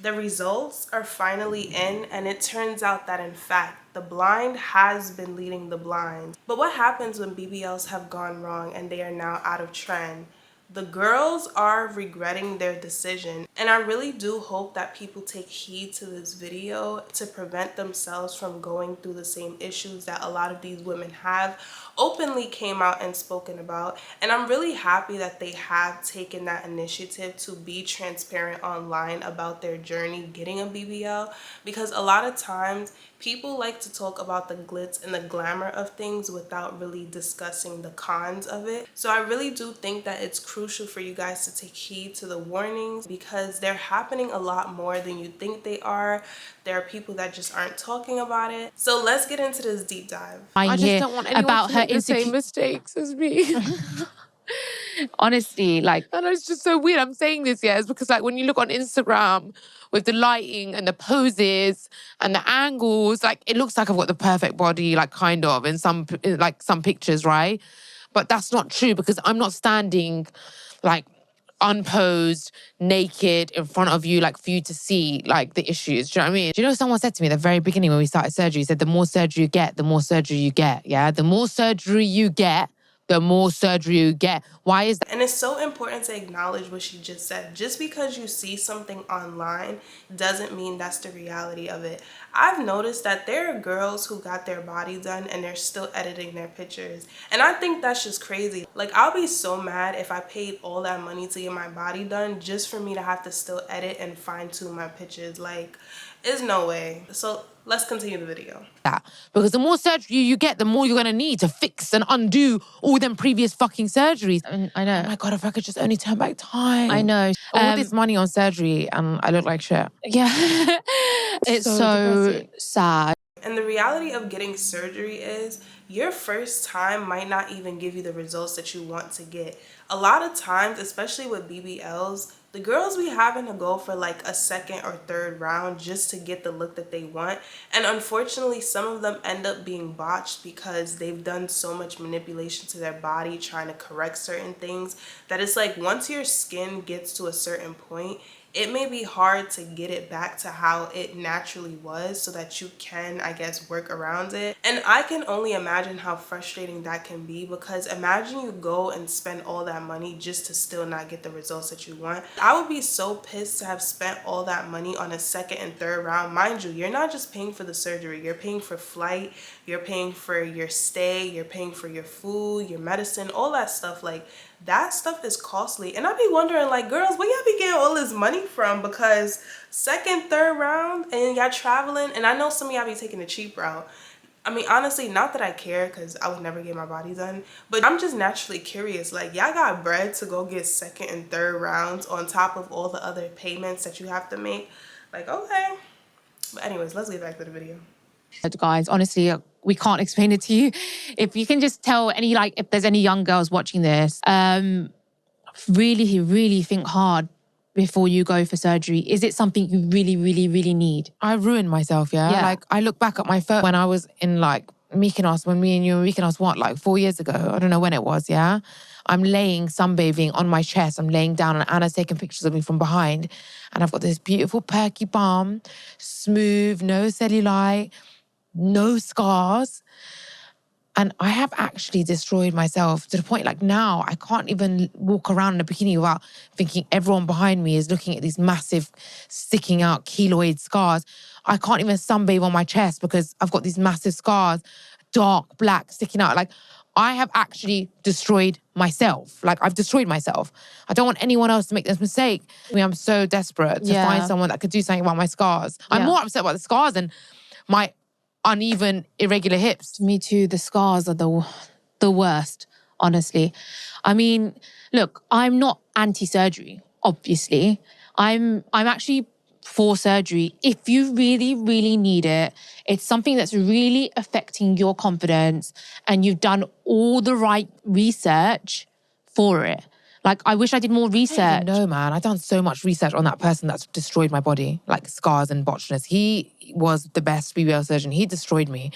The results are finally in, and it turns out that in fact, the blind has been leading the blind. But what happens when BBLs have gone wrong and they are now out of trend? The girls are regretting their decision, and I really do hope that people take heed to this video to prevent themselves from going through the same issues that a lot of these women have openly came out and spoken about. And I'm really happy that they have taken that initiative to be transparent online about their journey getting a BBL, because a lot of times people like to talk about the glitz and the glamour of things without really discussing the cons of it. So I really do think that it's crucial for you guys to take heed to the warnings, because they're happening a lot more than you think they are. There are people that just aren't talking about it. So let's get into this deep dive. I just don't want anyone about to her make the same mistakes as me. Honestly, like, And it's just so weird. I'm saying this, yeah, it's because like when you look on Instagram with the lighting and the poses and the angles, like it looks like I've got the perfect body, like kind of in some pictures, right? But that's not true, because I'm not standing like unposed, naked in front of you, like for you to see like the issues. Do you know what I mean? Do you know, someone said to me at the very beginning when we started surgery, he said, the more surgery you get, the more surgery you get. Yeah, the more surgery you get, the more surgery you get. Why is that? And it's so important to acknowledge what she just said. Just because you see something online doesn't mean that's the reality of it. I've noticed that there are girls who got their body done and they're still editing their pictures. And I think that's just crazy. Like, I'll be so mad if I paid all that money to get my body done just for me to have to still edit and fine tune my pictures. Like, there's no way. So let's continue the video. Because the more surgery you get, the more you're gonna need to fix and undo all them previous fucking surgeries. I know. Oh my God, if I could just only turn back time. I know. All this money on surgery and I look like shit. Yeah. It's so depressing. sad. And the reality of getting surgery is your first time might not even give you the results that you want to get. A lot of times, especially with BBLs, the girls be having to go for like a second or third round just to get the look that they want. And unfortunately, some of them end up being botched because they've done so much manipulation to their body trying to correct certain things that it's like once your skin gets to a certain point, it may be hard to get it back to how it naturally was so that you can, I guess, work around it. And I can only imagine how frustrating that can be, because imagine you go and spend all that money just to still not get the results that you want. I would be so pissed to have spent all that money on a second and third round. Mind you, you're not just paying for the surgery, you're paying for flight, you're paying for your stay, you're paying for your food, your medicine, all that stuff. Like, that stuff is costly. And I be wondering, like, girls, where y'all be getting all this money from? Because second, third round, and y'all traveling, and I know some of y'all be taking the cheap route. I mean, honestly, not that I care, because I would never get my body done, but I'm just naturally curious. Like, y'all got bread to go get second and third rounds on top of all the other payments that you have to make? Like, okay. But anyways, let's get back to the video. Guys, honestly, we can't explain it to you. If you can just tell any, like, if there's any young girls watching this, really think hard before you go for surgery. Is it something you really need? I ruined myself, yeah? Like, I look back at my first, when I was in like Mykonos, when me and you were in Mykonos, what, like 4 years ago? I don't know when it was, yeah? I'm laying sunbathing on my chest. I'm laying down and Anna's taking pictures of me from behind. And I've got this beautiful perky bum, smooth, no cellulite, no scars. And I have actually destroyed myself to the point, like, now I can't even walk around in a bikini without thinking everyone behind me is looking at these massive sticking out keloid scars. I can't even sunbathe on my chest because I've got these massive scars, dark black sticking out. Like, I have actually destroyed myself. Like, I've destroyed myself. I don't want anyone else to make this mistake. I mean, I'm so desperate to find someone that could do something about my scars. I'm more upset about the scars than my uneven, irregular hips. Me too. The scars are the worst, honestly. I mean, look, I'm not anti-surgery, obviously. I'm actually for surgery if you really need it. It's something that's really affecting your confidence and you've done all the right research for it. Like, I wish I did more research. No, man. I've done so much research on that person that's destroyed my body, like scars and botchness. He was the best BBL surgeon. He destroyed me.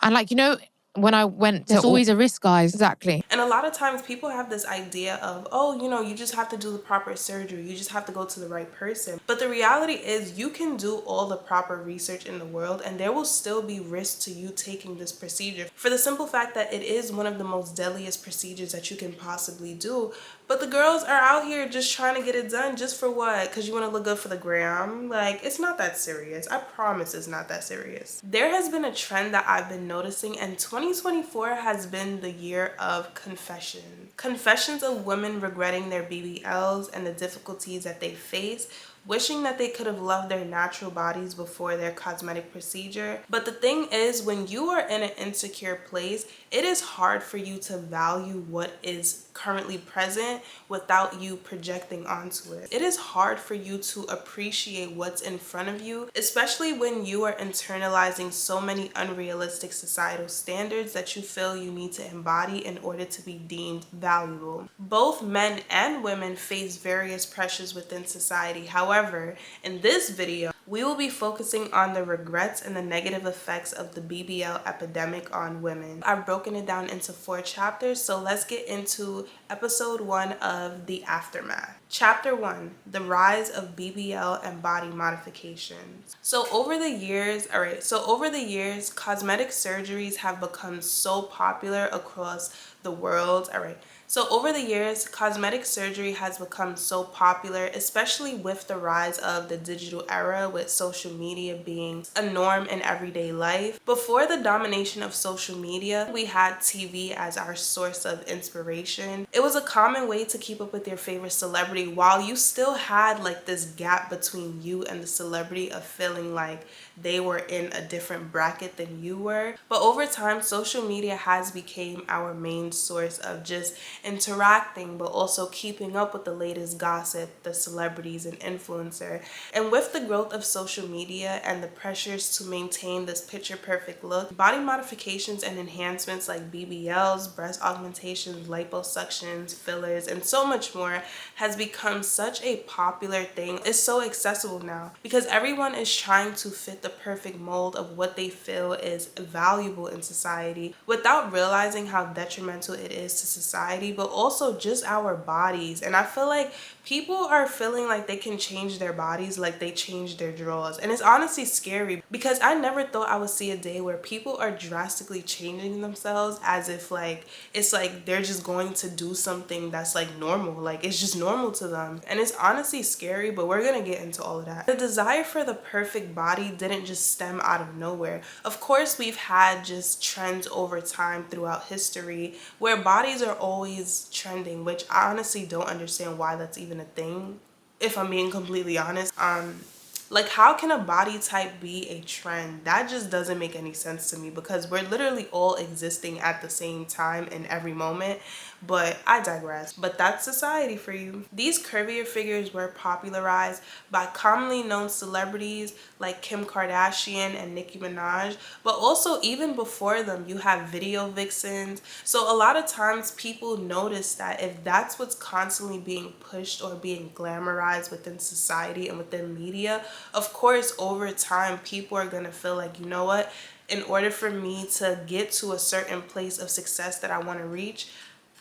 And like, you know, when I went to... There's always a risk, guys. Exactly. And a lot of times people have this idea of, oh, you know, you just have to do the proper surgery. You just have to go to the right person. But the reality is you can do all the proper research in the world and there will still be risk to you taking this procedure, for the simple fact that it is one of the most deadliest procedures that you can possibly do. But the girls are out here just trying to get it done just for what? Because you want to look good for the gram? Like, it's not that serious. I promise it's not that serious. There has been a trend that I've been noticing, and 2024 has been the year of confession. Confessions of women regretting their BBLs and the difficulties that they face, wishing that they could have loved their natural bodies before their cosmetic procedure. But the thing is, when you are in an insecure place, it is hard for you to value what is currently present without you projecting onto it. It is hard for you to appreciate what's in front of you, especially when you are internalizing so many unrealistic societal standards that you feel you need to embody in order to be deemed valuable. Both men and women face various pressures within society. However, in this video, we will be focusing on the regrets and the negative effects of the BBL epidemic on women. I've broken it down into 4 chapters, so let's get into episode 1 of the aftermath. Chapter 1, the rise of BBL and body modifications. So over the years, cosmetic surgeries have become so popular across the world. So over the years, cosmetic surgery has become so popular, especially with the rise of the digital era, with social media being a norm in everyday life. Before the domination of social media, we had TV as our source of inspiration. It was a common way to keep up with your favorite celebrity while you still had like this gap between you and the celebrity of feeling like they were in a different bracket than you were. But over time, social media has become our main source of just interacting, but also keeping up with the latest gossip, the celebrities and influencer. And with the growth of social media and the pressures to maintain this picture perfect look, body modifications and enhancements like BBLs, breast augmentations, liposuctions, fillers, and so much more has become such a popular thing. It's so accessible now because everyone is trying to fit the perfect mold of what they feel is valuable in society without realizing how detrimental it is to society, but also just our bodies. And I feel like people are feeling like they can change their bodies like they changed their drawers. And it's honestly scary because I never thought I would see a day where people are drastically changing themselves as if like it's like they're just going to do something that's like normal, like it's just normal to them. And it's honestly scary, but we're gonna get into all of that. The desire for the perfect body didn't just stem out of nowhere. Of course, we've had just trends over time throughout history where bodies are always trending, which I honestly don't understand why that's even a thing, if I'm being completely honest. Like, how can a body type be a trend? That just doesn't make any sense to me because we're literally all existing at the same time in every moment. But I digress. But that's society for you. These curvier figures were popularized by commonly known celebrities like Kim Kardashian and Nicki Minaj, but also even before them, you have video vixens. So a lot of times people notice that if that's what's constantly being pushed or being glamorized within society and within media, of course, over time, people are gonna feel like, you know what, in order for me to get to a certain place of success that I want to reach,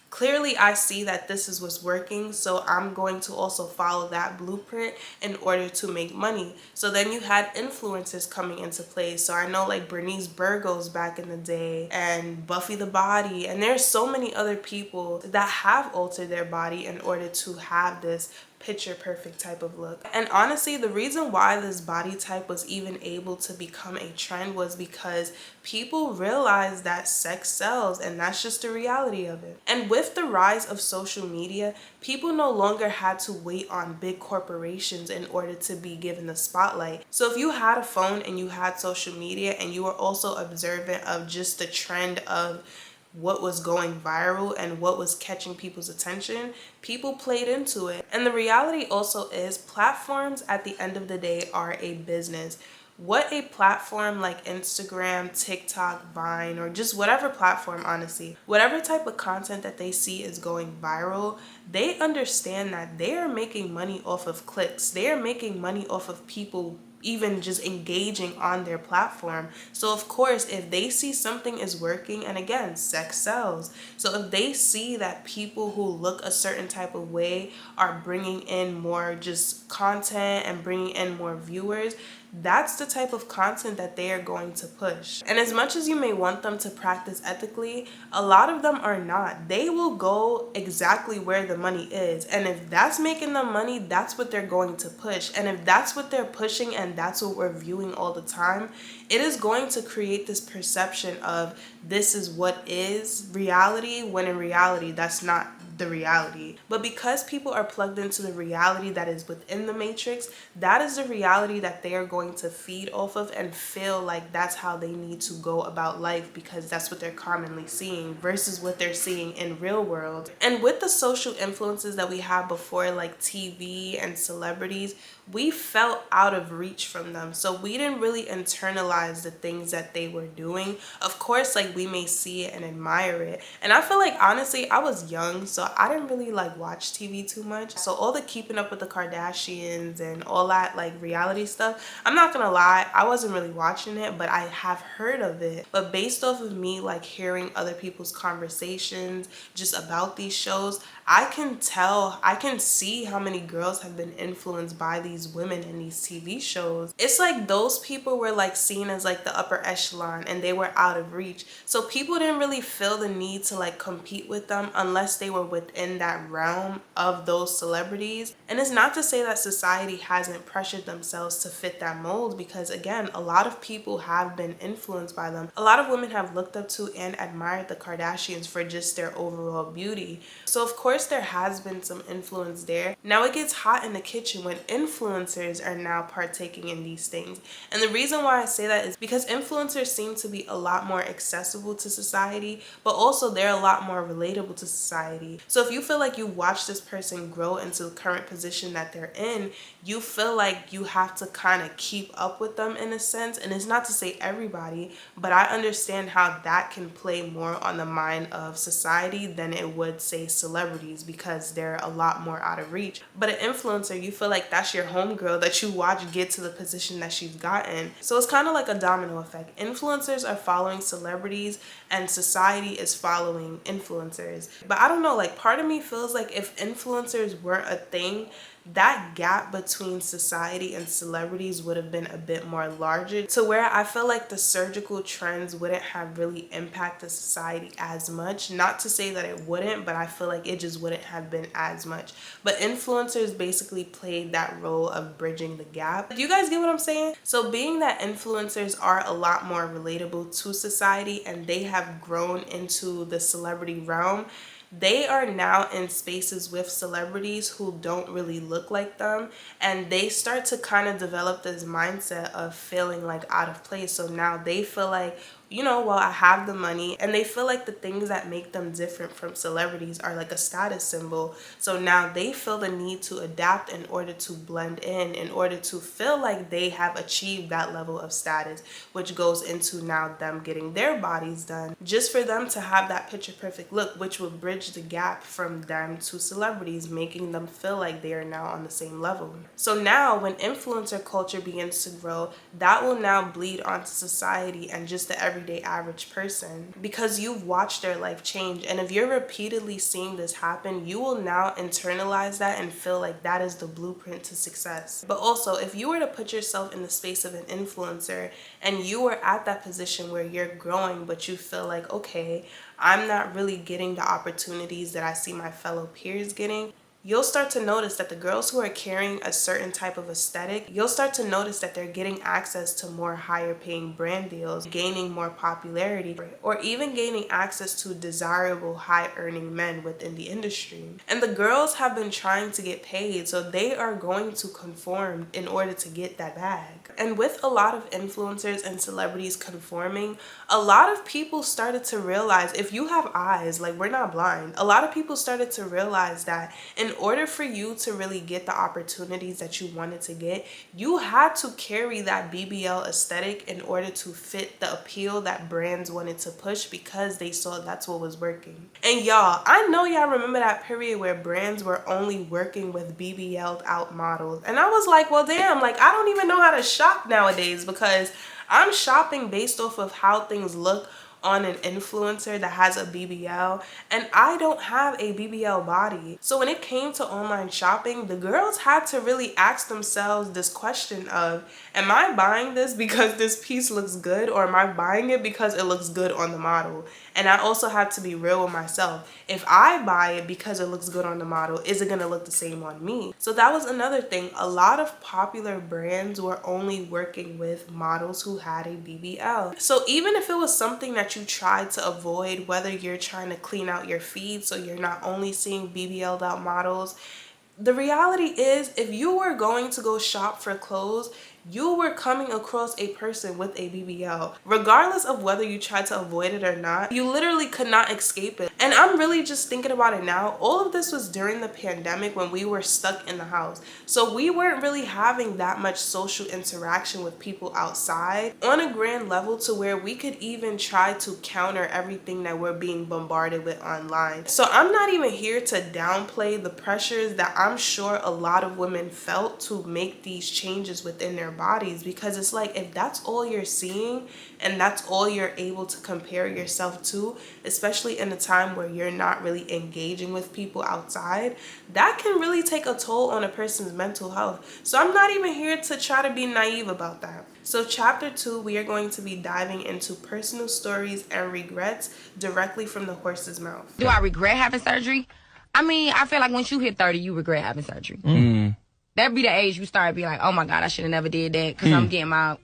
clearly I see that this is what's working, so I'm going to also follow that blueprint in order to make money. So then you had influencers coming into play. So I know like Bernice Burgos back in the day and Buffy the Body, and there's so many other people that have altered their body in order to have this picture perfect type of look. And honestly, the reason why this body type was even able to become a trend was because people realized that sex sells, and that's just the reality of it. And with the rise of social media, people no longer had to wait on big corporations in order to be given the spotlight. So if you had a phone and you had social media and you were also observant of just the trend of what was going viral and what was catching people's attention, people played into it. And the reality also is platforms at the end of the day are a business. What a platform like Instagram, TikTok, Vine, or just whatever platform, honestly, whatever type of content that they see is going viral, they understand that they are making money off of clicks. They are making money off of people even just engaging on their platform. So of course, if they see something is working, and again, sex sells. So if they see that people who look a certain type of way are bringing in more just content and bringing in more viewers, that's the type of content that they are going to push. And as much as you may want them to practice ethically, a lot of them are not. They will go exactly where the money is. And if that's making them money, that's what they're going to push. And if that's what they're pushing and that's what we're viewing all the time, it is going to create this perception of this is what is reality, when in reality, that's not the reality. But because people are plugged into the reality that is within the matrix, that is the reality that they are going to feed off of and feel like that's how they need to go about life, because that's what they're commonly seeing versus what they're seeing in real world. And with the social influences that we have before, like TV and celebrities, we felt out of reach from them. So we didn't really internalize the things that they were doing. Of course, like we may see it and admire it. And I feel like honestly, I was young, so I didn't really like watch TV too much. So all the keeping up with the Kardashians and all that like reality stuff, I'm not gonna lie, I wasn't really watching it, but I have heard of it. But based off of me like hearing other people's conversations just about these shows, I can tell, I can see how many girls have been influenced by these women in these TV shows. It's like those people were like seen as like the upper echelon and they were out of reach. So people didn't really feel the need to like compete with them unless they were within that realm of those celebrities. And it's not to say that society hasn't pressured themselves to fit that mold, because again, a lot of people have been influenced by them. A lot of women have looked up to and admired the Kardashians for just their overall beauty. So of course there has been some influence there. Now it gets hot in the kitchen when influencers are now partaking in these things. And the reason why I say that is because influencers seem to be a lot more accessible to society, but also they're a lot more relatable to society. So if you feel like you watch this person grow into the current position that they're in, you feel like you have to kind of keep up with them in a sense. And it's not to say everybody, but I understand how that can play more on the mind of society than it would say celebrities, because they're a lot more out of reach. But an influencer, you feel like that's your homegirl that you watch get to the position that she's gotten. So it's kind of like a domino effect. Influencers are following celebrities and society is following influencers. But I don't know, like part of me feels like if influencers weren't a thing, that gap between society and celebrities would have been a bit more larger, to where I feel like the surgical trends wouldn't have really impacted society as much. Not to say that it wouldn't, but I feel like it just wouldn't have been as much. But influencers basically played that role of bridging the gap. Do you guys get what I'm saying? So being that influencers are a lot more relatable to society and they have grown into the celebrity realm, they are now in spaces with celebrities who don't really look like them, and they start to kind of develop this mindset of feeling like out of place. So now they feel like, you know, well, I have the money, and they feel like the things that make them different from celebrities are like a status symbol. So now they feel the need to adapt in order to blend in order to feel like they have achieved that level of status, which goes into now them getting their bodies done just for them to have that picture perfect look, which will bridge the gap from them to celebrities, making them feel like they are now on the same level. So now when influencer culture begins to grow, that will now bleed onto society and just the everyday average person, because you've watched their life change. And if you're repeatedly seeing this happen, you will now internalize that and feel like that is the blueprint to success. But also, if you were to put yourself in the space of an influencer and you were at that position where you're growing, but you feel like, okay, I'm not really getting the opportunities that I see my fellow peers getting, you'll start to notice that the girls who are carrying a certain type of aesthetic, you'll start to notice that they're getting access to more higher paying brand deals, gaining more popularity, or even gaining access to desirable high earning men within the industry. And the girls have been trying to get paid, so they are going to conform in order to get that bag. And with a lot of influencers and celebrities conforming, a lot of people started to realize, if you have eyes, like we're not blind, a lot of people started to realize that in order for you to really get the opportunities that you wanted to get, you had to carry that BBL aesthetic in order to fit the appeal that brands wanted to push because they saw that's what was working. And y'all, I know y'all remember that period where brands were only working with BBL'd out models. And I was like, well, damn, like I don't even know how to shop nowadays because I'm shopping based off of how things look on an influencer that has a BBL, and I don't have a BBL body. So when it came to online shopping, the girls had to really ask themselves this question of, am I buying this because this piece looks good, or am I buying it because it looks good on the model? And I also have to be real with myself. If I buy it because it looks good on the model, is it gonna look the same on me? So that was another thing. A lot of popular brands were only working with models who had a BBL. So even if it was something that you tried to avoid, whether you're trying to clean out your feed so you're not only seeing BBL'd out models, the reality is if you were going to go shop for clothes, you were coming across a person with a BBL. Regardless of whether you tried to avoid it or not, you literally could not escape it. And I'm really just thinking about it now. All of this was during the pandemic when we were stuck in the house. So we weren't really having that much social interaction with people outside on a grand level to where we could even try to counter everything that we're being bombarded with online. So I'm not even here to downplay the pressures that I'm sure a lot of women felt to make these changes within their bodies, because it's like if that's all you're seeing and that's all you're able to compare yourself to, especially in a time where you're not really engaging with people outside, that can really take a toll on a person's mental health. So I'm not even here to try to be naive about that. So chapter 2, we are going to be diving into personal stories and regrets directly from the horse's mouth. Do I regret having surgery? I mean, I feel like once you hit 30, you regret having surgery. That'd be the age you start being like, oh my God, I should have never did that because I'm getting my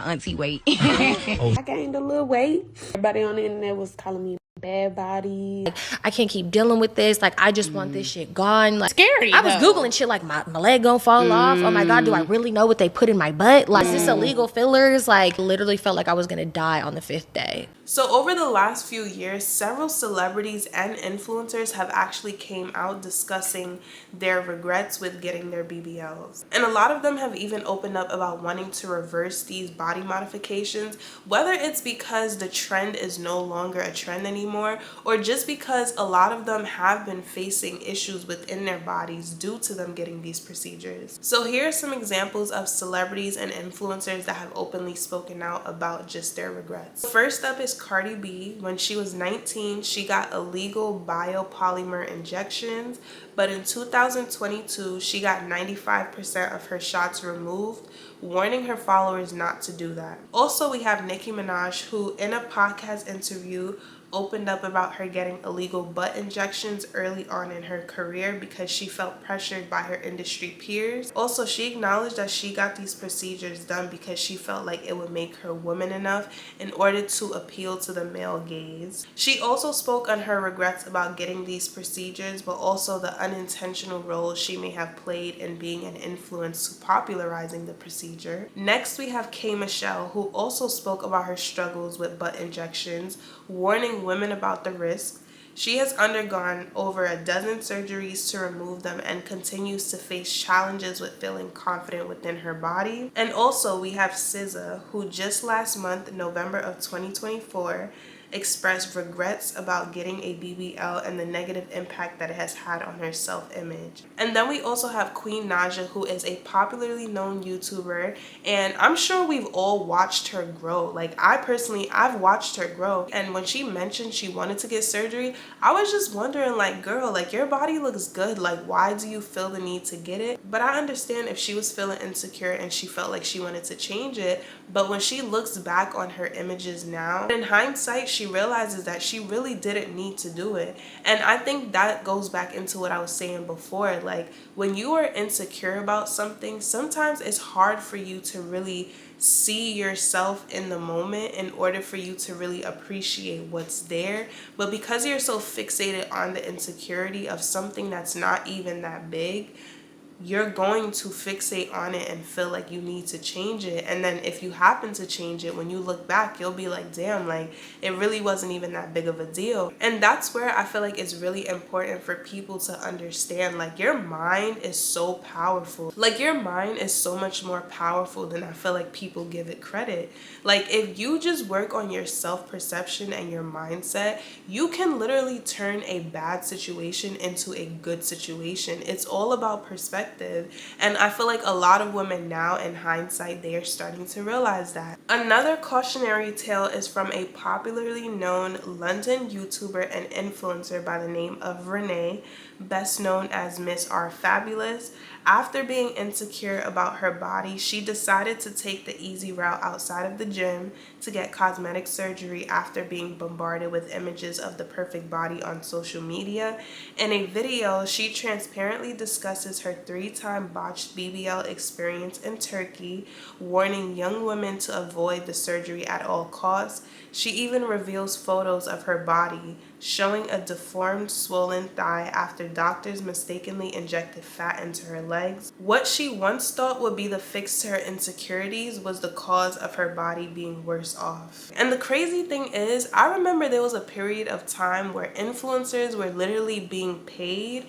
auntie weight. I gained a little weight. Everybody on the internet was calling me bad body. Like, I can't keep dealing with this. Like, I just want this shit gone. Like, Scary, I was though. Googling shit like, my leg gonna fall off. Oh my God, do I really know what they put in my butt? Like, is this illegal fillers? Like, literally felt like I was gonna die on the 5th day. So over the last few years, several celebrities and influencers have actually came out discussing their regrets with getting their BBLs. And a lot of them have even opened up about wanting to reverse these body modifications, whether it's because the trend is no longer a trend anymore, or just because a lot of them have been facing issues within their bodies due to them getting these procedures. So here are some examples of celebrities and influencers that have openly spoken out about just their regrets. First up is Cardi B. When she was 19, she got illegal biopolymer injections, but in 2022, she got 95% of her shots removed, warning her followers not to do that. Also, we have Nicki Minaj, who in a podcast interview opened up about her getting illegal butt injections early on in her career because she felt pressured by her industry peers. Also, she acknowledged that she got these procedures done because she felt like it would make her woman enough in order to appeal to the male gaze. She also spoke on her regrets about getting these procedures, but also the unintentional role she may have played in being an influence to popularizing the procedure. Next, we have K. Michelle, who also spoke about her struggles with butt injections, warning women about the risk. She has undergone over a dozen surgeries to remove them and continues to face challenges with feeling confident within her body. And also we have SZA, who just last month, November of 2024, expressed regrets about getting a BBL and the negative impact that it has had on her self-image. And then we also have Queen Naja, who is a popularly known YouTuber, and I'm sure we've all watched her grow. Like, I've watched her grow, and when she mentioned she wanted to get surgery, I was just wondering, like, girl, like, your body looks good, like, why do you feel the need to get it? But I understand if she was feeling insecure and she felt like she wanted to change it, but when she looks back on her images now, in hindsight, she realizes that she really didn't need to do it. And I think that goes back into what I was saying before. Like, when you are insecure about something, sometimes it's hard for you to really see yourself in the moment in order for you to really appreciate what's there. But because you're so fixated on the insecurity of something that's not even that big, you're going to fixate on it and feel like you need to change it. And then if you happen to change it, when you look back, you'll be like, damn, like it really wasn't even that big of a deal. And that's where I feel like it's really important for people to understand, like, your mind is so powerful. Like, your mind is so much more powerful than I feel like people give it credit. Like, if you just work on your self-perception and your mindset, you can literally turn a bad situation into a good situation. It's all about perspective. And I feel like a lot of women now, in hindsight, they are starting to realize that. Another cautionary tale is from a popularly known London YouTuber and influencer by the name of Renee, best known as Miss R Fabulous. After being insecure about her body, she decided to take the easy route outside of the gym to get cosmetic surgery after being bombarded with images of the perfect body on social media. In a video, she transparently discusses her 3-time botched BBL experience in Turkey, warning young women to avoid the surgery at all costs. She even reveals photos of her body, showing a deformed, swollen thigh after doctors mistakenly injected fat into her legs. What she once thought would be the fix to her insecurities was the cause of her body being worse off. And the crazy thing is, I remember there was a period of time where influencers were literally being paid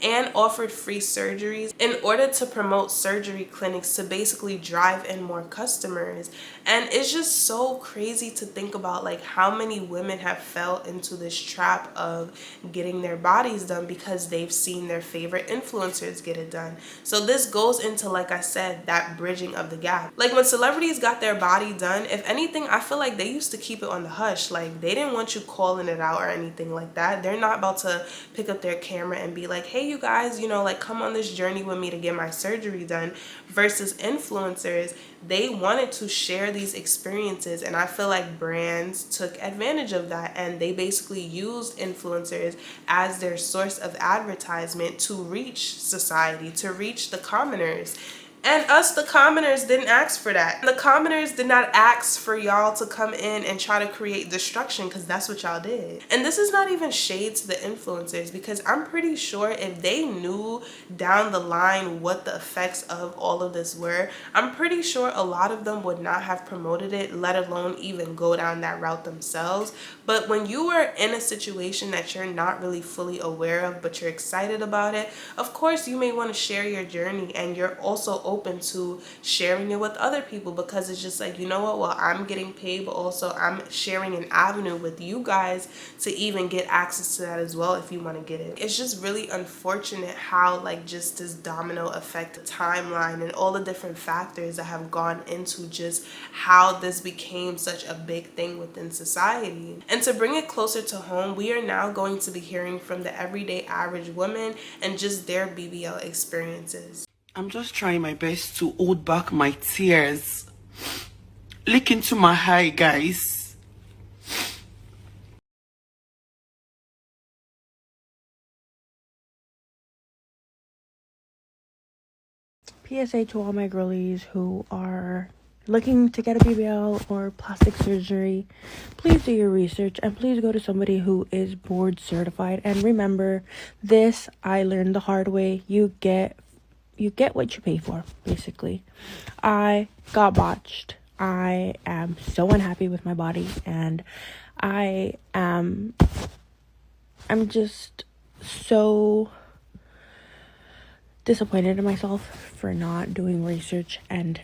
and offered free surgeries in order to promote surgery clinics to basically drive in more customers. And it's just so crazy to think about, like, how many women have fell into this trap of getting their bodies done because they've seen their favorite influencers get it done. So this goes into, like I said, that bridging of the gap. Like, when celebrities got their body done, if anything, I feel like they used to keep it on the hush. Like, they didn't want you calling it out or anything like that. They're not about to pick up their camera and be like, hey, you guys, you know, like, come on this journey with me to get my surgery done. Versus influencers, they wanted to share these experiences, and I feel like brands took advantage of that, and they basically used influencers as their source of advertisement to reach society, to reach the commoners. And us, the commoners, didn't ask for that. The commoners did not ask for y'all to come in and try to create destruction, because that's what y'all did. And this is not even shade to the influencers, because I'm pretty sure if they knew down the line what the effects of all of this were, I'm pretty sure a lot of them would not have promoted it, let alone even go down that route themselves. But when you are in a situation that you're not really fully aware of, but you're excited about it, of course you may want to share your journey, and you're also open to sharing it with other people, because it's just like, you know what, well, I'm getting paid, but also I'm sharing an avenue with you guys to even get access to that as well if you want to get it. It's just really unfortunate how, like, just this domino effect, the timeline, and all the different factors that have gone into just how this became such a big thing within society. And to bring it closer to home, we are now going to be hearing from the everyday average woman and just their BBL experiences. I'm just trying my best to hold back my tears. Look into my eye, guys. PSA to all my girlies who are looking to get a BBL or plastic surgery, please do your research and please go to somebody who is board certified. And remember, this I learned the hard way. You get what you pay for, basically. I got botched. I am so unhappy with my body, and I'm just so disappointed in myself for not doing research and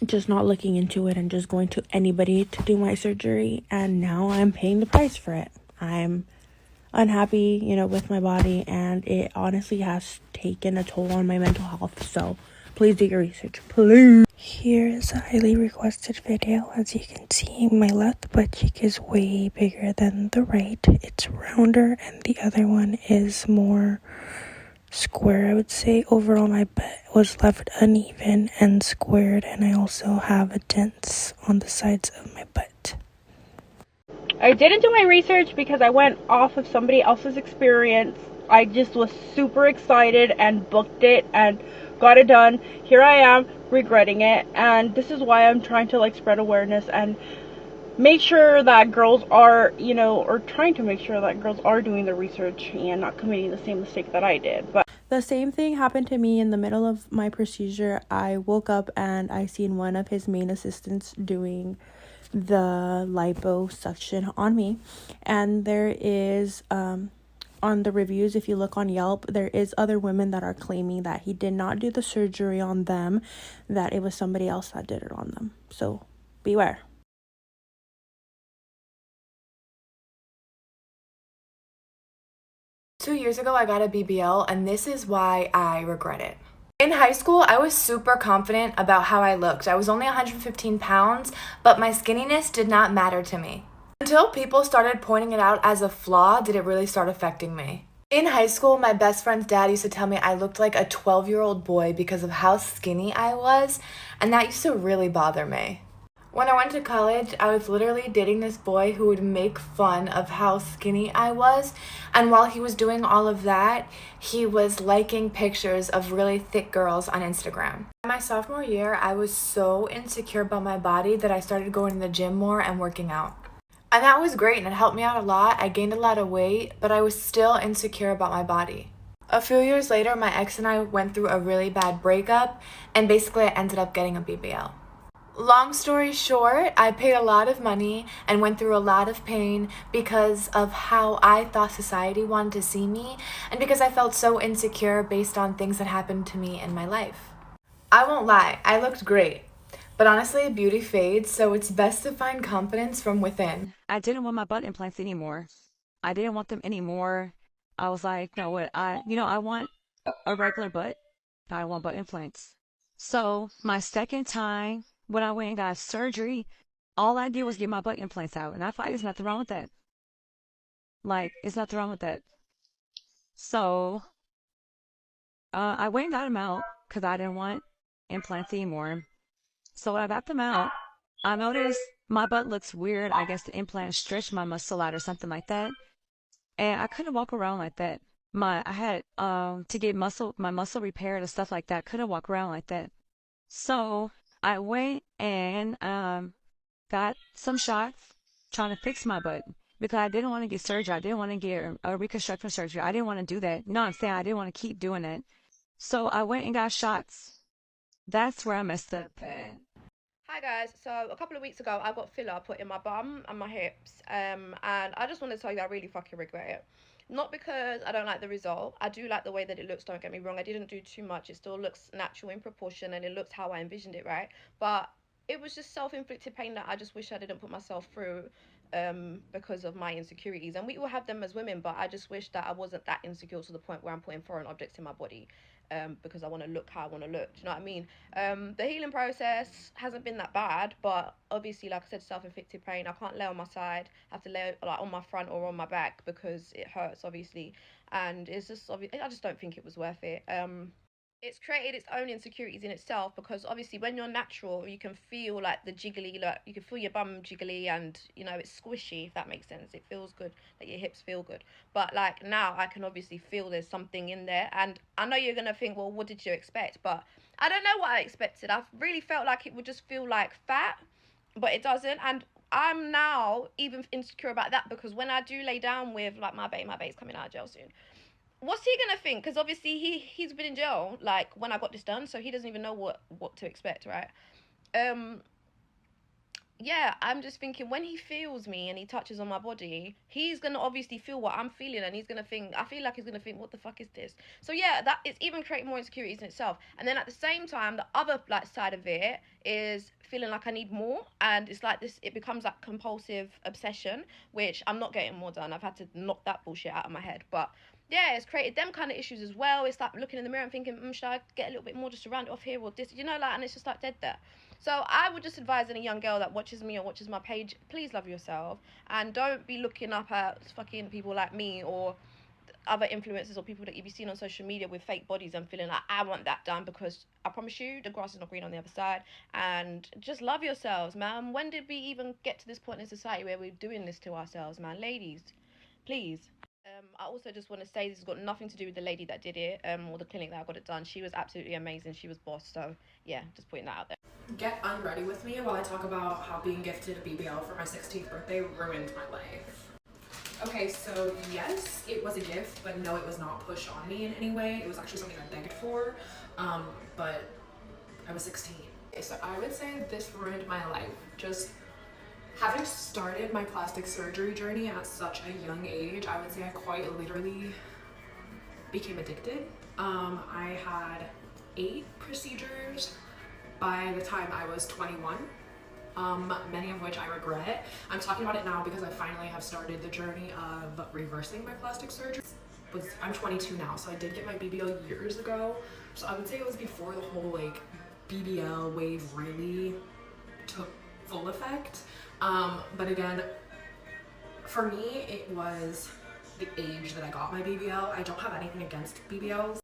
just not looking into it and just going to anybody to do my surgery, and now I'm paying the price for it. I'm unhappy, with my body, and it honestly has taken a toll on my mental health. So please do your research, please. Here is a highly requested video. As you can see, my left butt cheek is way bigger than the right. It's rounder, and the other one is more square, I would say. Overall, my butt was left uneven and squared, and I also have dents on the sides of my butt. I didn't do my research because I went off of somebody else's experience. I just was super excited and booked it and got it done. Here I am regretting it, and this is why I'm trying to spread awareness and make sure that girls are, or trying to make sure that girls are doing the research and not committing the same mistake that I did. But The same thing happened to me in the middle of my procedure. I woke up and I seen one of his main assistants doing the liposuction on me, and there is on the reviews, if you look on Yelp, there is other women that are claiming that he did not do the surgery on them, that it was somebody else that did it on them. So beware. Two years ago, I got a BBL, and this is why I regret it. In high school, I was super confident about how I looked. I was only 115 pounds, but my skinniness did not matter to me. Until people started pointing it out as a flaw, did it really start affecting me. In high school, my best friend's dad used to tell me I looked like a 12-year-old boy because of how skinny I was, and that used to really bother me. When I went to college, I was literally dating this boy who would make fun of how skinny I was, and while he was doing all of that, he was liking pictures of really thick girls on Instagram. My sophomore year, I was so insecure about my body that I started going to the gym more and working out. And that was great, and it helped me out a lot. I gained a lot of weight, but I was still insecure about my body. A few years later, my ex and I went through a really bad breakup, and basically I ended up getting a BBL. Long story short, I paid a lot of money and went through a lot of pain because of how I thought society wanted to see me, and because I felt so insecure based on things that happened to me in my life. I won't lie, I looked great. But honestly, beauty fades, so it's best to find confidence from within. I didn't want my butt implants anymore. I didn't want them anymore. I was like, no, what? I want a regular butt, but I want butt implants. So my second time, when I went and got surgery, all I did was get my butt implants out. And I thought there's nothing wrong with that. Like, it's nothing wrong with that. So I went and got them out because I didn't want implants anymore. So when I got them out, I noticed my butt looks weird. I guess the implant stretched my muscle out or something like that. And I couldn't walk around like that. I had to get my muscle repaired and stuff like that. Couldn't walk around like that. So I went and got some shots trying to fix my butt because I didn't want to get surgery. I didn't want to get a reconstruction surgery. I didn't want to do that. You know what I'm saying? I didn't want to keep doing it. So I went and got shots. That's where I messed up. Hi guys, so a couple of weeks ago I got filler put in my bum and my hips, and I just want to tell you I really fucking regret it. Not because I don't like the result. I do like the way that it looks, don't get me wrong. I didn't do too much. It still looks natural in proportion and it looks how I envisioned it, right? But it was just self-inflicted pain that I just wish I didn't put myself through because of my insecurities. And we all have them as women, but I just wish that I wasn't that insecure to the point where I'm putting foreign objects in my body because I want to look how I want to look. Do you know what I mean? The healing process hasn't been that bad, but obviously, like I said, self-inflicted pain. I can't lay on my side. I have to lay like on my front or on my back because it hurts, obviously. And it's just I just don't think it was worth it. It's created its own insecurities in itself because obviously when you're natural you can feel like the jiggly, like you can feel your bum jiggly and you know it's squishy, if that makes sense. It feels good, like your hips feel good, but like now I can obviously feel there's something in there. And I know you're gonna think, well, what did you expect? But I don't know what I expected. I really felt like it would just feel like fat, but it doesn't. And I'm now even insecure about that because when I do lay down with like my babe's coming out of jail soon, what's he gonna think? Because obviously he's been in jail like when I got this done, so he doesn't even know what to expect, right? Yeah, I'm just thinking when he feels me and he touches on my body, he's gonna obviously feel what I'm feeling, and he's gonna think, I feel like he's gonna think, what the fuck is this? So yeah, that it's even creating more insecurities in itself. And then at the same time, the other like side of it is feeling like I need more, and it's like this, it becomes like compulsive obsession, which I'm not getting more done. I've had to knock that bullshit out of my head. But yeah, it's created them kind of issues as well. It's like looking in the mirror and thinking, should I get a little bit more just to round it off here or this, you know, like, and it's just like dead there. So I would just advise any young girl that watches me or watches my page, please love yourself and don't be looking up at fucking people like me or other influencers or people that you've seen on social media with fake bodies and feeling like I want that done, because I promise you the grass is not green on the other side. And just love yourselves, man. When did we even get to this point in society where we're doing this to ourselves, man? Ladies, please. I also just want to say this has got nothing to do with the lady that did it or the clinic that I got it done. She was absolutely amazing. She was boss. So yeah, just putting that out there. Get unready with me while I talk about how being gifted a BBL for my 16th birthday ruined my life. Okay, so yes, it was a gift, but no, it was not pushed on me in any way. It was actually something I begged for, but I was 16. So I would say this ruined my life. Just having started my plastic surgery journey at such a young age, I would say I quite literally became addicted. I had 8 procedures by the time I was 21. Many of which I regret. I'm talking about it now because I finally have started the journey of reversing my plastic surgery. I'm 22 now, so I did get my BBL years ago. So I would say it was before the whole like BBL wave really took full effect. But again, for me, it was the age that I got my BBL. I don't have anything against BBLs.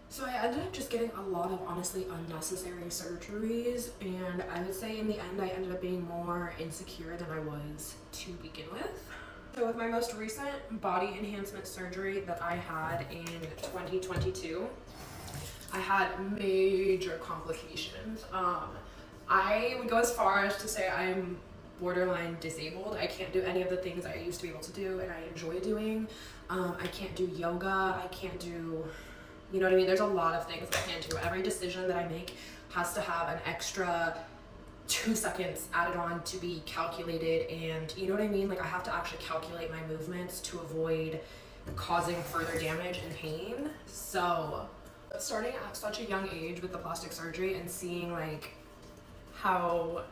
So I ended up just getting a lot of honestly unnecessary surgeries, and I would say in the end I ended up being more insecure than I was to begin with. So with my most recent body enhancement surgery that I had in 2022, I had major complications. I would go as far as to say I'm borderline disabled. I can't do any of the things I used to be able to do and I enjoy doing. I can't do yoga, I can't do, you know what I mean? There's a lot of things I can't do. Every decision that I make has to have an extra 2 seconds added on to be calculated, and you know what I mean? Like I have to actually calculate my movements to avoid causing further damage and pain. So starting at such a young age with the plastic surgery and seeing like how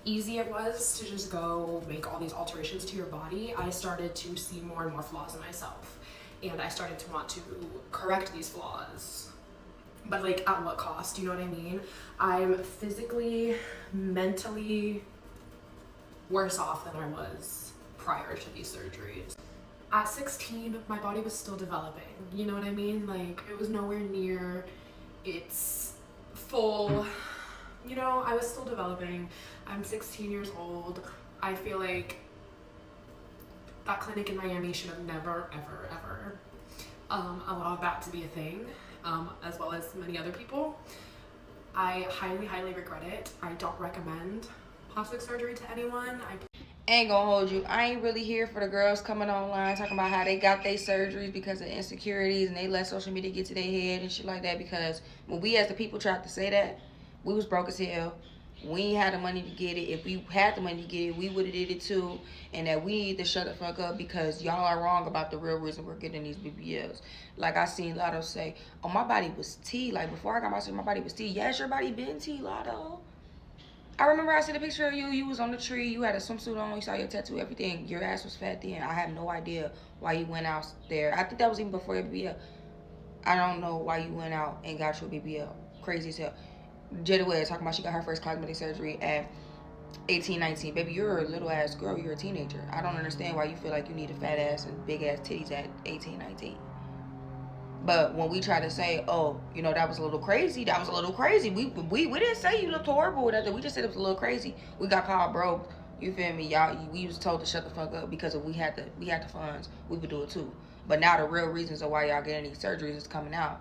easy it was to just go make all these alterations to your body, I started to see more and more flaws in myself. And I started to want to correct these flaws. But like at what cost, you know what I mean? I'm physically, mentally worse off than I was prior to these surgeries. At 16, my body was still developing, you know what I mean? Like it was nowhere near its full, you know, I was still developing. I'm 16 years old. I feel like that clinic in Miami should have never, ever, ever allowed that to be a thing, as well as many other people. I highly, highly regret it. I don't recommend plastic surgery to anyone. Ain't gonna hold you. I ain't really here for the girls coming online talking about how they got their surgeries because of insecurities and they let social media get to their head and shit like that, because when we as the people tried to say that, we was broke as hell. We ain't had the money to get it. If we had the money to get it, we would have did it too. And that we need to shut the fuck up because y'all are wrong about the real reason we're getting these BBLs. Like I seen Lotto say, oh, my body was T. Like before I got my surgery, my body was T. Yes, your body been T, Lotto. I remember I seen a picture of you. You was on the tree. You had a swimsuit on. You saw your tattoo, everything. Your ass was fat then. I have no idea why you went out there. I think that was even before your BBL. I don't know why you went out and got your BBL. Crazy as hell. Jada Wade talking about she got her first cosmetic surgery at 18, 19. Baby, you're a little ass girl. You're a teenager. I don't understand why you feel like you need a fat ass and big ass titties at 18, 19. But when we try to say, oh, you know, that was a little crazy, that was a little crazy. We didn't say you looked horrible with that. We just said it was a little crazy. We got called broke. You feel me? Y'all, we was told to shut the fuck up because if we had the funds, we would do it too. But now the real reasons of why y'all getting these surgeries is coming out.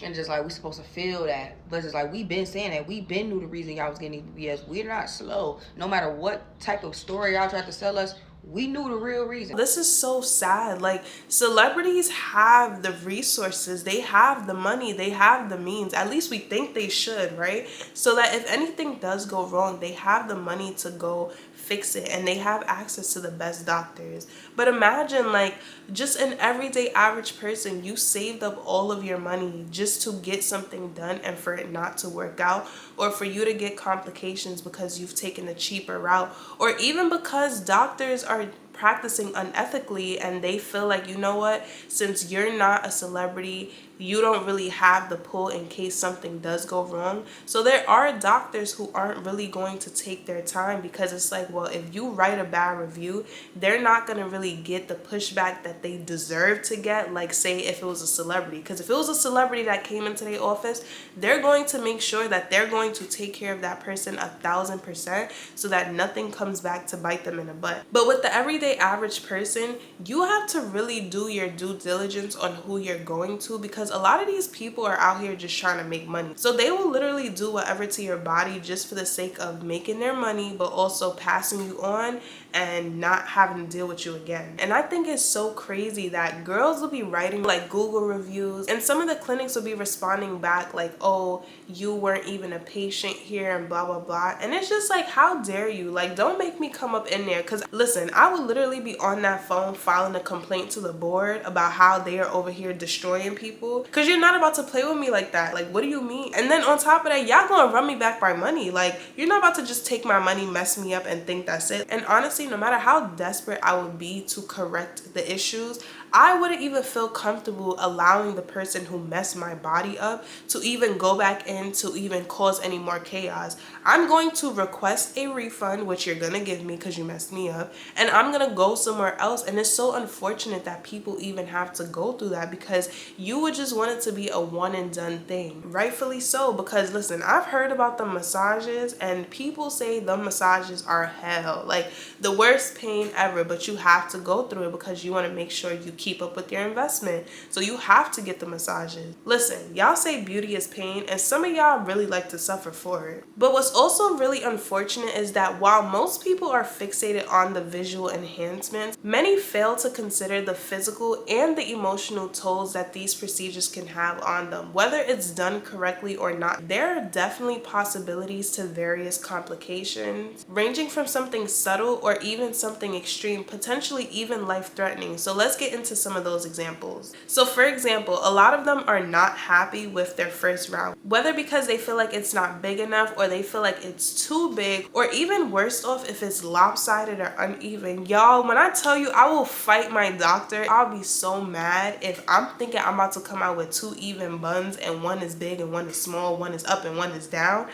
And just like we supposed to feel that, but it's like we been saying that, we been knew the reason y'all was getting these BBLs. We're not slow. No matter what type of story y'all tried to sell us, we knew the real reason. This is so sad. Like celebrities have the resources, they have the money, they have the means. At least we think they should, right? So that if anything does go wrong, they have the money to go fix it and they have access to the best doctors. But imagine like just an everyday average person, you saved up all of your money just to get something done and for it not to work out, or for you to get complications because you've taken the cheaper route, or even because doctors are practicing unethically and they feel like, you know what, since you're not a celebrity, you don't really have the pull in case something does go wrong. So there are doctors who aren't really going to take their time because it's like, well, if you write a bad review, they're not going to really get the pushback that they deserve to get, like say if it was a celebrity. Because if it was a celebrity that came into their office, they're going to make sure that they're going to take care of that person 1000% so that nothing comes back to bite them in the butt. But with the everyday average person, you have to really do your due diligence on who you're going to, because because a lot of these people are out here just trying to make money. So they will literally do whatever to your body just for the sake of making their money, but also passing you on and not having to deal with you again. And I think it's so crazy that girls will be writing like Google reviews, and some of the clinics will be responding back like, oh, you weren't even a patient here and blah blah blah. And it's just like, how dare you? Like, don't make me come up in there, because listen, I would literally be on that phone filing a complaint to the board about how they are over here destroying people, because you're not about to play with me like that. Like, what do you mean? And then on top of that, y'all gonna run me back my money. Like, you're not about to just take my money, mess me up, and think that's it. And honestly, no matter how desperate I would be to correct the issues, I wouldn't even feel comfortable allowing the person who messed my body up to even go back in to even cause any more chaos. I'm going to request a refund, which you're gonna give me because you messed me up, and I'm gonna go somewhere else. And it's so unfortunate that people even have to go through that, because you would just want it to be a one and done thing. Rightfully so, because listen, I've heard about the massages, and people say the massages are hell, like the worst pain ever, but you have to go through it because you want to make sure you keep up with your investment. So you have to get the massages. Listen, y'all say beauty is pain, and some of y'all really like to suffer for it. But what's also really unfortunate is that while most people are fixated on the visual enhancements, many fail to consider the physical and the emotional tolls that these procedures can have on them. Whether it's done correctly or not, there are definitely possibilities to various complications, ranging from something subtle or even something extreme, potentially even life-threatening. So let's get into some of those examples. So for example, a lot of them are not happy with their first round, whether because they feel like it's not big enough, or they feel like it's too big, or even worse off if it's lopsided or uneven. Y'all, when I tell you I will fight my doctor, I'll be so mad if I'm thinking I'm about to come out with two even buns and one is big and one is small, one is up and one is down.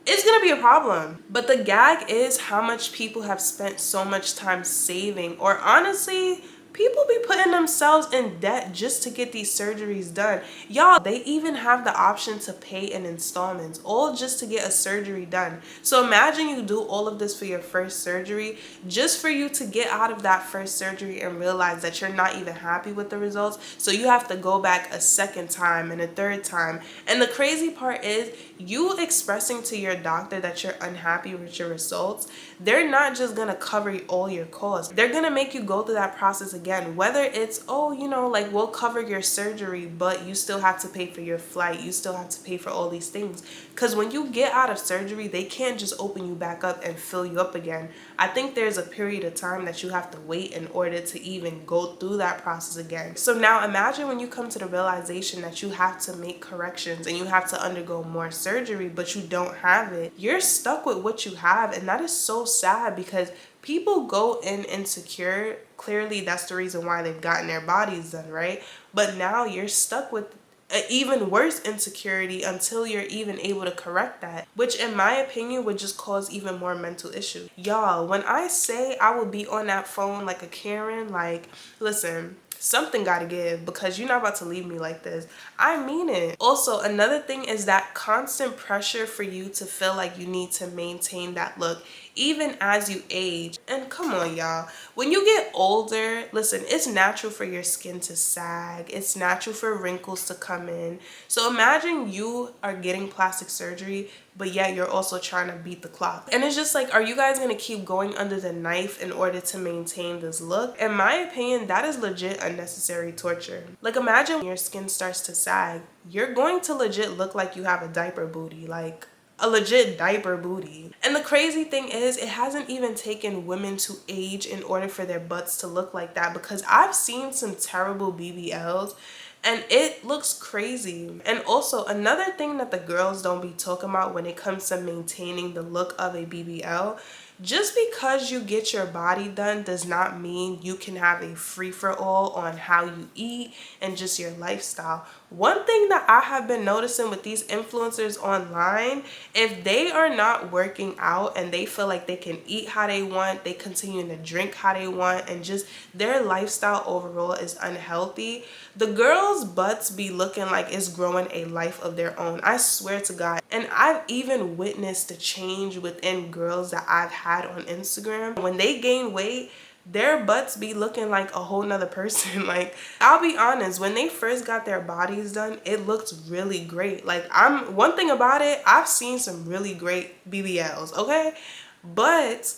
It's gonna be a problem. But the gag is how much people have spent so much time saving, or honestly, people be putting themselves in debt just to get these surgeries done. Y'all, they even have the option to pay in installments, all just to get a surgery done. So imagine you do all of this for your first surgery, just for you to get out of that first surgery and realize that you're not even happy with the results. So you have to go back a second time and a third time. And the crazy part is, you expressing to your doctor that you're unhappy with your results, they're not just gonna cover all your costs. They're gonna make you go through that process again, whether it's, oh, you know, like, we'll cover your surgery, but you still have to pay for your flight, you still have to pay for all these things. Because when you get out of surgery, they can't just open you back up and fill you up again. I think there's a period of time that you have to wait in order to even go through that process again. So now imagine when you come to the realization that you have to make corrections and you have to undergo more surgery, but you don't have it. You're stuck with what you have, and that is so sad, because people go in insecure. Clearly that's the reason why they've gotten their bodies done, right? But now you're stuck with an even worse insecurity until you're even able to correct that, which in my opinion would just cause even more mental issues. Y'all, when I say I will be on that phone like a Karen, like, listen, something gotta give, because you're not about to leave me like this. I mean it. Also, another thing is that constant pressure for you to feel like you need to maintain that look even as you age. And come on, y'all, when you get older, listen, it's natural for your skin to sag, it's natural for wrinkles to come in. So imagine you are getting plastic surgery, but yet you're also trying to beat the clock. And it's just like, are you guys gonna keep going under the knife in order to maintain this look? In my opinion, that is legit unnecessary torture. Like, imagine when your skin starts to sag, you're going to legit look like you have a diaper booty, like a legit diaper booty. And the crazy thing is, it hasn't even taken women to age in order for their butts to look like that, because I've seen some terrible BBLs and it looks crazy. And also, another thing that the girls don't be talking about when it comes to maintaining the look of a BBL, just because you get your body done does not mean you can have a free-for-all on how you eat and just your lifestyle. One thing that I have been noticing with these influencers online, if they are not working out and they feel like they can eat how they want, they continue to drink how they want, and just their lifestyle overall is unhealthy, the girls' butts be looking like it's growing a life of their own. I swear to God. And I've even witnessed the change within girls that I've had on Instagram. When they gain weight, their butts be looking like a whole nother person. Like, I'll be honest, when they first got their bodies done, it looked really great. Like, one thing about it, I've seen some really great BBLs, okay? But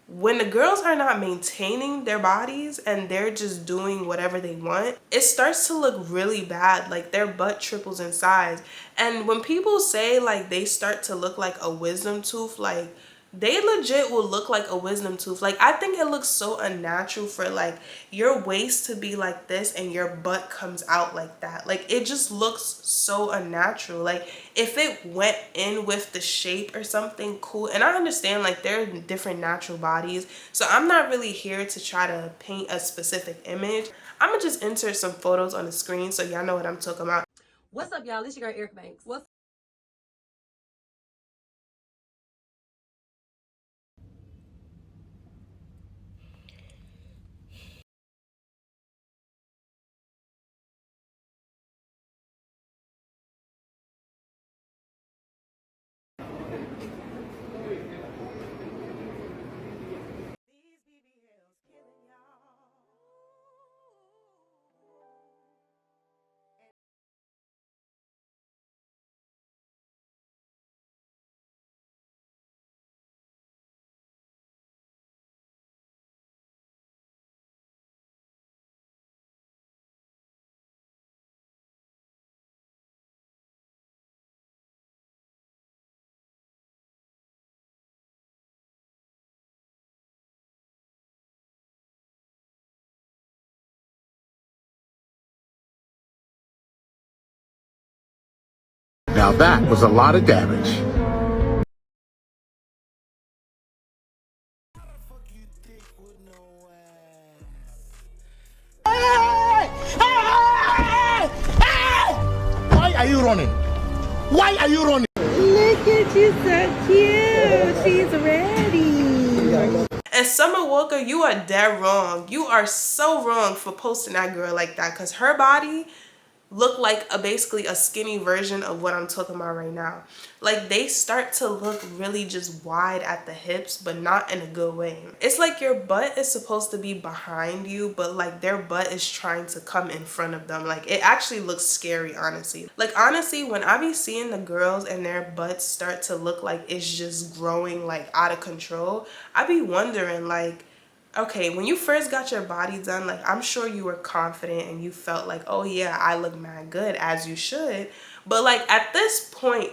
when the girls are not maintaining their bodies and they're just doing whatever they want, it starts to look really bad. Like, their butt triples in size. And when people say like they start to look like a wisdom tooth, like, they legit will look like a wisdom tooth. Like, I think it looks so unnatural for like your waist to be like this and your butt comes out like that. Like, it just looks so unnatural. Like, if it went in with the shape or something, cool. And I understand like there are different natural bodies, so I'm not really here to try to paint a specific image. I'm gonna just insert some photos on the screen so y'all know what I'm talking about. What's up, y'all? It's your girl Erica Banks. What's Now that was a lot of damage. Why are you running? Why are you running? Look at you, so cute. She's ready. And Summer Walker, you are dead wrong. You are so wrong for posting that girl like that, because her body look like basically a skinny version of what I'm talking about right now. Like, they start to look really just wide at the hips, but not in a good way. It's like your butt is supposed to be behind you, but like their butt is trying to come in front of them. Like, it actually looks scary, honestly. Like, honestly, when I be seeing the girls and their butts start to look like it's just growing like out of control, I be wondering like, okay, when you first got your body done, like, I'm sure you were confident and you felt like, oh yeah, I look mad good, as you should. But like, at this point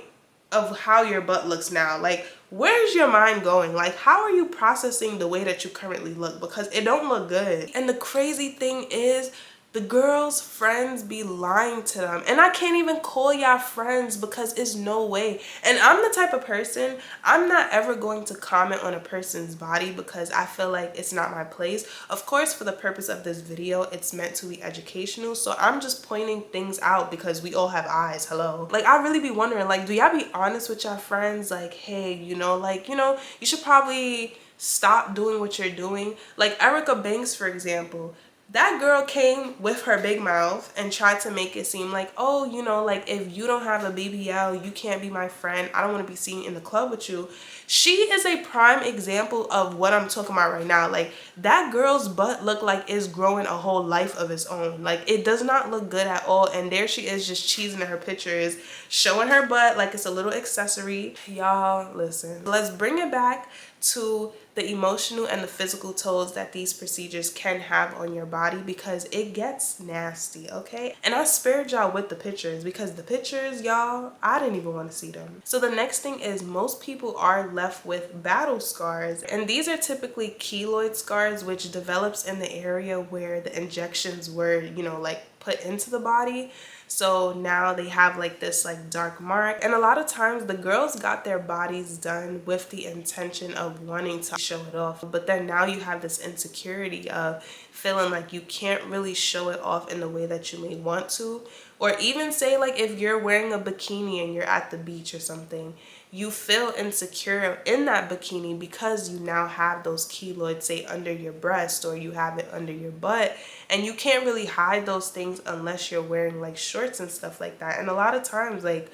of how your butt looks now, like, where's your mind going? Like, how are you processing the way that you currently look? Because it don't look good. And the crazy thing is, the girls' friends be lying to them. And I can't even call y'all friends because it's no way. And I'm the type of person, I'm not ever going to comment on a person's body because I feel like it's not my place. Of course, for the purpose of this video, it's meant to be educational. So I'm just pointing things out because we all have eyes, hello. Like, I really be wondering, like, do y'all be honest with y'all friends? Like, hey, you know, like, you know, you should probably stop doing what you're doing. Like Erica Banks, for example. That girl came with her big mouth and tried to make it seem like, oh, you know, like, if you don't have a BBL, you can't be my friend. I don't want to be seen in the club with you. She is a prime example of what I'm talking about right now. Like, that girl's butt looked like it's growing a whole life of its own. Like, it does not look good at all. And there she is just cheesing in her pictures, showing her butt like it's a little accessory. Y'all, listen. Let's bring it back to the emotional and the physical tolls that these procedures can have on your body, because it gets nasty, okay? And I spared y'all with the pictures because the pictures, y'all, I didn't even want to see them. So the next thing is, most people are left with battle scars, and these are typically keloid scars, which develops in the area where the injections were, you know, like, put into the body. So now they have like this like dark mark. And a lot of times the girls got their bodies done with the intention of wanting to show it off, but then now you have this insecurity of feeling like you can't really show it off in the way that you may want to. Or even say, like, if you're wearing a bikini and you're at the beach or something, you feel insecure in that bikini because you now have those keloids, say, under your breast, or you have it under your butt, and you can't really hide those things unless you're wearing like shorts and stuff like that. And a lot of times, like,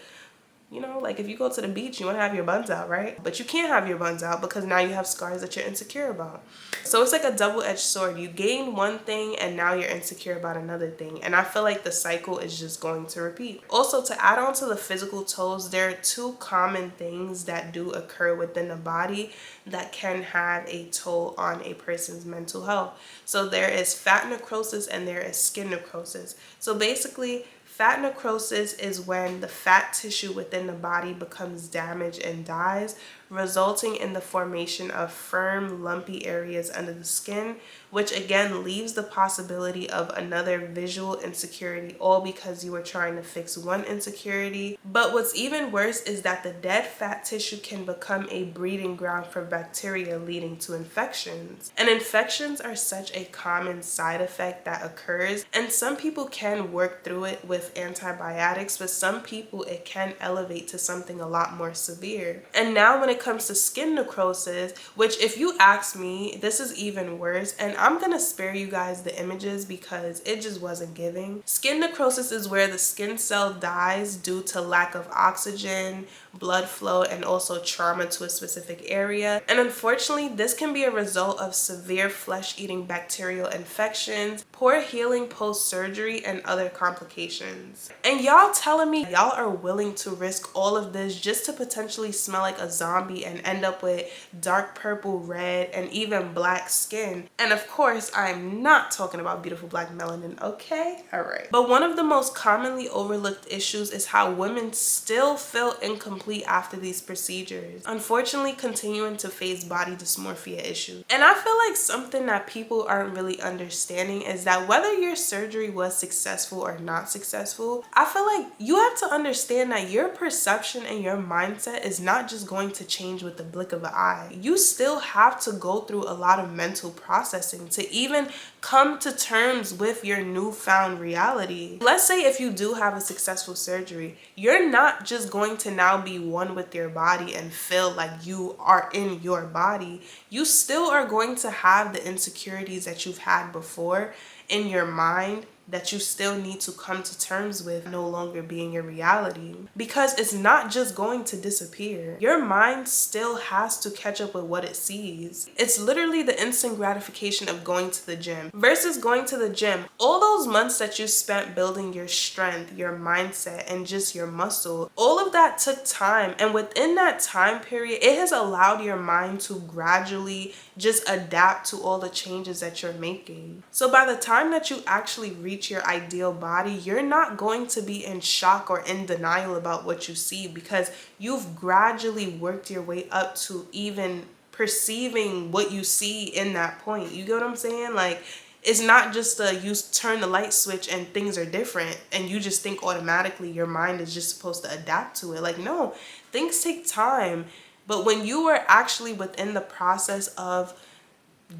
You know, like if you go to the beach, you want to have your buns out, right? But you can't have your buns out because now you have scars that you're insecure about. So it's like a double-edged sword. You gain one thing and now you're insecure about another thing. And I feel like the cycle is just going to repeat. Also, to add on to the physical toll, there are two common things that do occur within the body that can have a toll on a person's mental health. So there is fat necrosis and there is skin necrosis. So basically, fat necrosis is when the fat tissue within the body becomes damaged and dies, resulting in the formation of firm, lumpy areas under the skin, which again leaves the possibility of another visual insecurity, all because you were trying to fix one insecurity. But what's even worse is that the dead fat tissue can become a breeding ground for bacteria, leading to infections. And infections are such a common side effect that occurs, and some people can work through it with antibiotics, but some people it can elevate to something a lot more severe. And now when it comes to skin necrosis, which if you ask me, this is even worse, and I'm gonna spare you guys the images because it just wasn't giving. Skin necrosis is where the skin cell dies due to lack of oxygen, blood flow, and also trauma to a specific area. And unfortunately, this can be a result of severe flesh-eating bacterial infections, poor healing post-surgery, and other complications. And y'all telling me y'all are willing to risk all of this just to potentially smell like a zombie and end up with dark purple, red, and even black skin. And of course, I'm not talking about beautiful black melanin, okay? All right. But one of the most commonly overlooked issues is how women still feel incomplete after these procedures, unfortunately continuing to face body dysmorphia issues. And I feel like something that people aren't really understanding is that whether your surgery was successful or not successful, I feel like you have to understand that your perception and your mindset is not just going to change with the blink of an eye. You still have to go through a lot of mental processing to even come to terms with your newfound reality. Let's say if you do have a successful surgery, you're not just going to now be one with your body and feel like you are in your body. You still are going to have the insecurities that you've had before in your mind that you still need to come to terms with no longer being your reality, because it's not just going to disappear. Your mind still has to catch up with what it sees. It's literally the instant gratification of going to the gym versus going to the gym. All those months that you spent building your strength, your mindset, and just your muscle, all of that took time, and within that time period, it has allowed your mind to gradually just adapt to all the changes that you're making. So by the time that you actually reach your ideal body, you're not going to be in shock or in denial about what you see, because you've gradually worked your way up to even perceiving what you see in that point. You get what I'm saying? Like, it's not just you turn the light switch and things are different and you just think automatically your mind is just supposed to adapt to it. Like, no, things take time. But when you are actually within the process of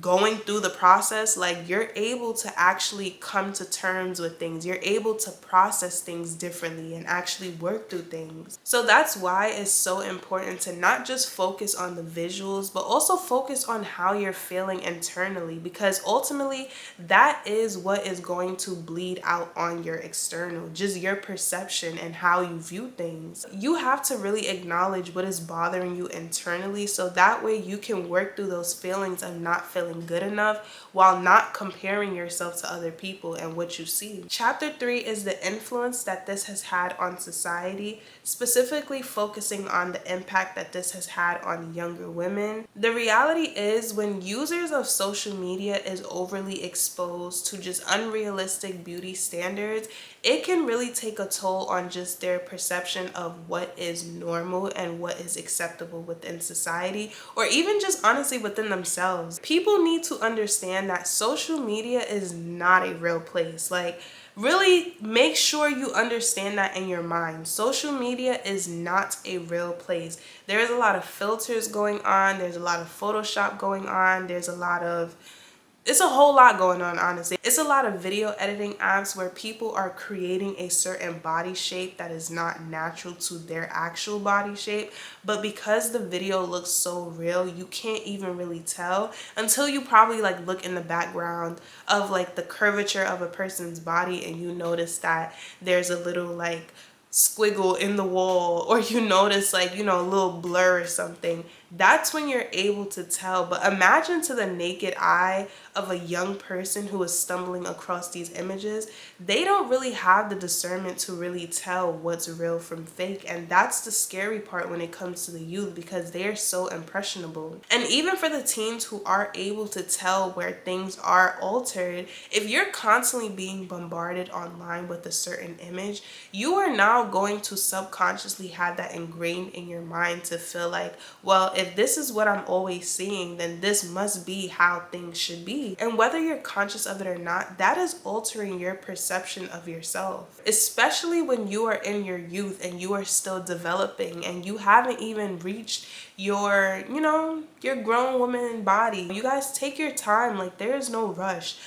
going through the process, like, you're able to actually come to terms with things. You're able to process things differently and actually work through things. So that's why it's so important to not just focus on the visuals, but also focus on how you're feeling internally, because ultimately that is what is going to bleed out on your external, just your perception and how you view things. You have to really acknowledge what is bothering you internally, so that way you can work through those feelings of not feeling good enough while not comparing yourself to other people and what you see. Chapter 3 is the influence that this has had on society, specifically focusing on the impact that this has had on younger women. The reality is, when users of social media is overly exposed to just unrealistic beauty standards, it can really take a toll on just their perception of what is normal and what is acceptable within society, or even just honestly within themselves. People need to understand that social media is not a real place. Like, really make sure you understand that in your mind. Social media is not a real place. There's a lot of filters going on. There's a lot of Photoshop going on. It's a whole lot going on, honestly. It's a lot of video editing apps where people are creating a certain body shape that is not natural to their actual body shape. But because the video looks so real, you can't even really tell until you probably like look in the background of like the curvature of a person's body and you notice that there's a little like squiggle in the wall, or you notice like, you know, a little blur or something, that's when you're able to tell. But imagine to the naked eye of a young person who is stumbling across these images, they don't really have the discernment to really tell what's real from fake. And that's the scary part when it comes to the youth, because they are so impressionable. And even for the teens who are able to tell where things are altered, if you're constantly being bombarded online with a certain image, you are now going to subconsciously have that ingrained in your mind to feel like, well, if this is what I'm always seeing, then this must be how things should be. And whether you're conscious of it or not, that is altering your perception of yourself, especially when you are in your youth and you are still developing and you haven't even reached your, you know, your grown woman body. You guys take your time, like there is no rush.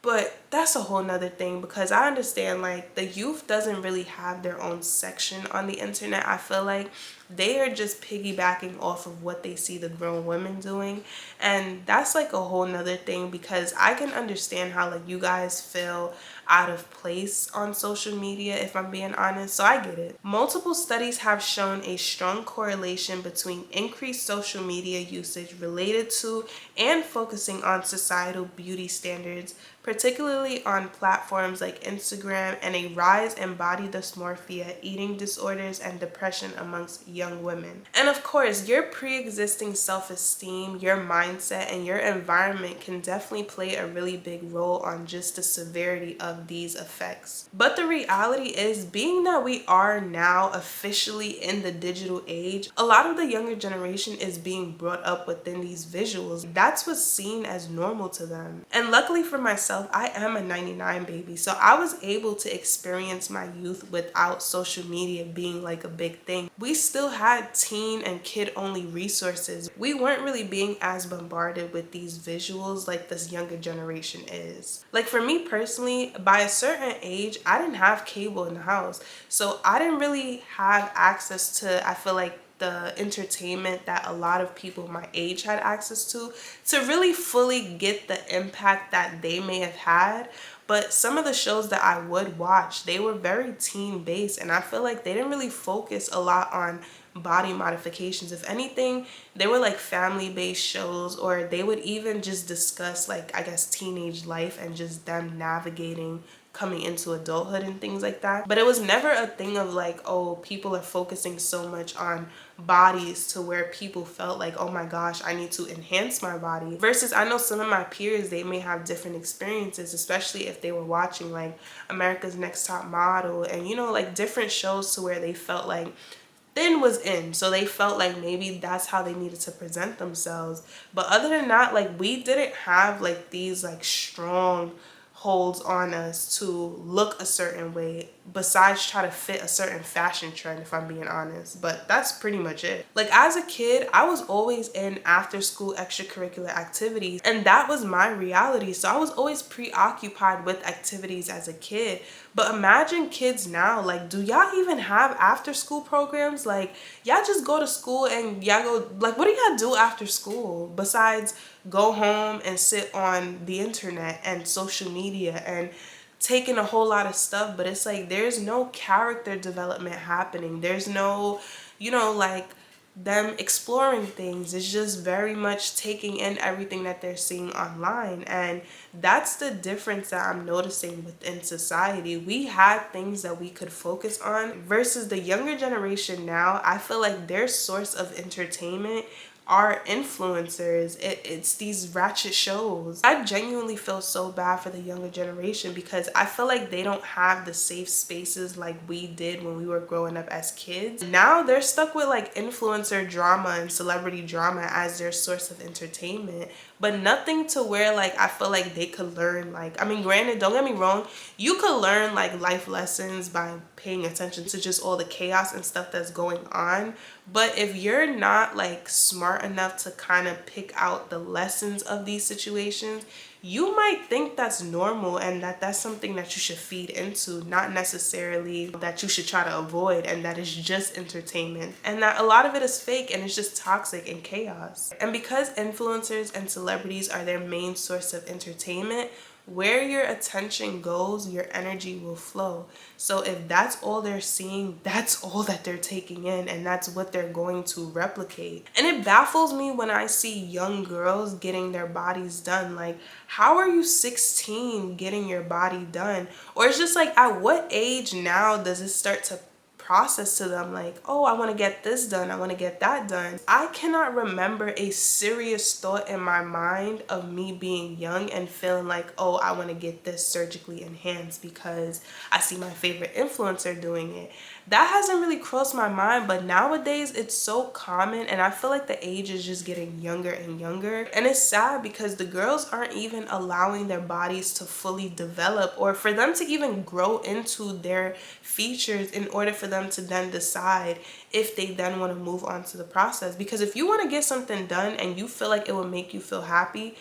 But that's a whole nother thing, because I understand like the youth doesn't really have their own section on the internet. I feel like they are just piggybacking off of what they see the grown women doing. And that's like a whole nother thing, because I can understand how like you guys feel out of place on social media, if I'm being honest. So I get it. Multiple studies have shown a strong correlation between increased social media usage related to and focusing on societal beauty standards, particularly on platforms like Instagram, and a rise in body dysmorphia, eating disorders, and depression amongst young women. And of course, your pre-existing self-esteem, your mindset, and your environment can definitely play a really big role on just the severity of these effects. But the reality is, being that we are now officially in the digital age, a lot of the younger generation is being brought up within these visuals. That's what's seen as normal to them. And luckily for myself, I am a 99 baby, so I was able to experience my youth without social media being like a big thing. We still had teen and kid only resources. We weren't really being as bombarded with these visuals like this younger generation is. Like for me personally, by a certain age, I didn't have cable in the house, so I didn't really have access to, I feel like, the entertainment that a lot of people my age had access to really fully get the impact that they may have had. But some of the shows that I would watch, they were very teen based, and I feel like they didn't really focus a lot on body modifications. If anything, they were like family based shows, or they would even just discuss like, I guess, teenage life and just them navigating coming into adulthood and things like that. But it was never a thing of like, oh, people are focusing so much on bodies to where people felt like, oh my gosh, I need to enhance my body. Versus I know some of my peers, they may have different experiences, especially if they were watching like America's Next Top Model and, you know, like different shows to where they felt like thin was in, so they felt like maybe that's how they needed to present themselves. But other than that, like we didn't have like these like strong holds on us to look a certain way, besides try to fit a certain fashion trend, if I'm being honest. But that's pretty much it. Like as a kid, I was always in after school extracurricular activities, and that was my reality. So I was always preoccupied with activities as a kid. But imagine kids now, like, do y'all even have after school programs? Like, y'all just go to school and y'all go, like, what do y'all do after school besides go home and sit on the internet and social media and taking a whole lot of stuff? But it's like there's no character development happening. There's no, you know, like them exploring things. It's just very much taking in everything that they're seeing online. And that's the difference that I'm noticing within society. We had things that we could focus on versus the younger generation now. I feel like their source of entertainment are influencers. It's these ratchet shows. I genuinely feel so bad for the younger generation, because I feel like they don't have the safe spaces like we did when we were growing up as kids. Now they're stuck with like influencer drama and celebrity drama as their source of entertainment, but nothing to where like I feel like they could learn, like, I mean, granted, don't get me wrong, you could learn like life lessons by paying attention to just all the chaos and stuff that's going on. But if you're not like smart enough to kind of pick out the lessons of these situations, you might think that's normal and that that's something that you should feed into, not necessarily that you should try to avoid, and that is just entertainment, and that a lot of it is fake and it's just toxic and chaos. And because influencers and celebrities are their main source of entertainment, where your attention goes, your energy will flow. So if that's all they're seeing, that's all that they're taking in, and that's what they're going to replicate. And it baffles me when I see young girls getting their bodies done. Like, how are you 16 getting your body done? Or it's just like, at what age now does it start to process to them like, oh, I want to get this done, I want to get that done? I cannot remember a serious thought in my mind of me being young and feeling like, oh, I want to get this surgically enhanced because I see my favorite influencer doing it. That hasn't really crossed my mind, but nowadays it's so common, and I feel like the age is just getting younger and younger. And it's sad because the girls aren't even allowing their bodies to fully develop, or for them to even grow into their features in order for them to then decide if they then want to move on to the process. Because if you want to get something done and you feel like it will make you feel happy,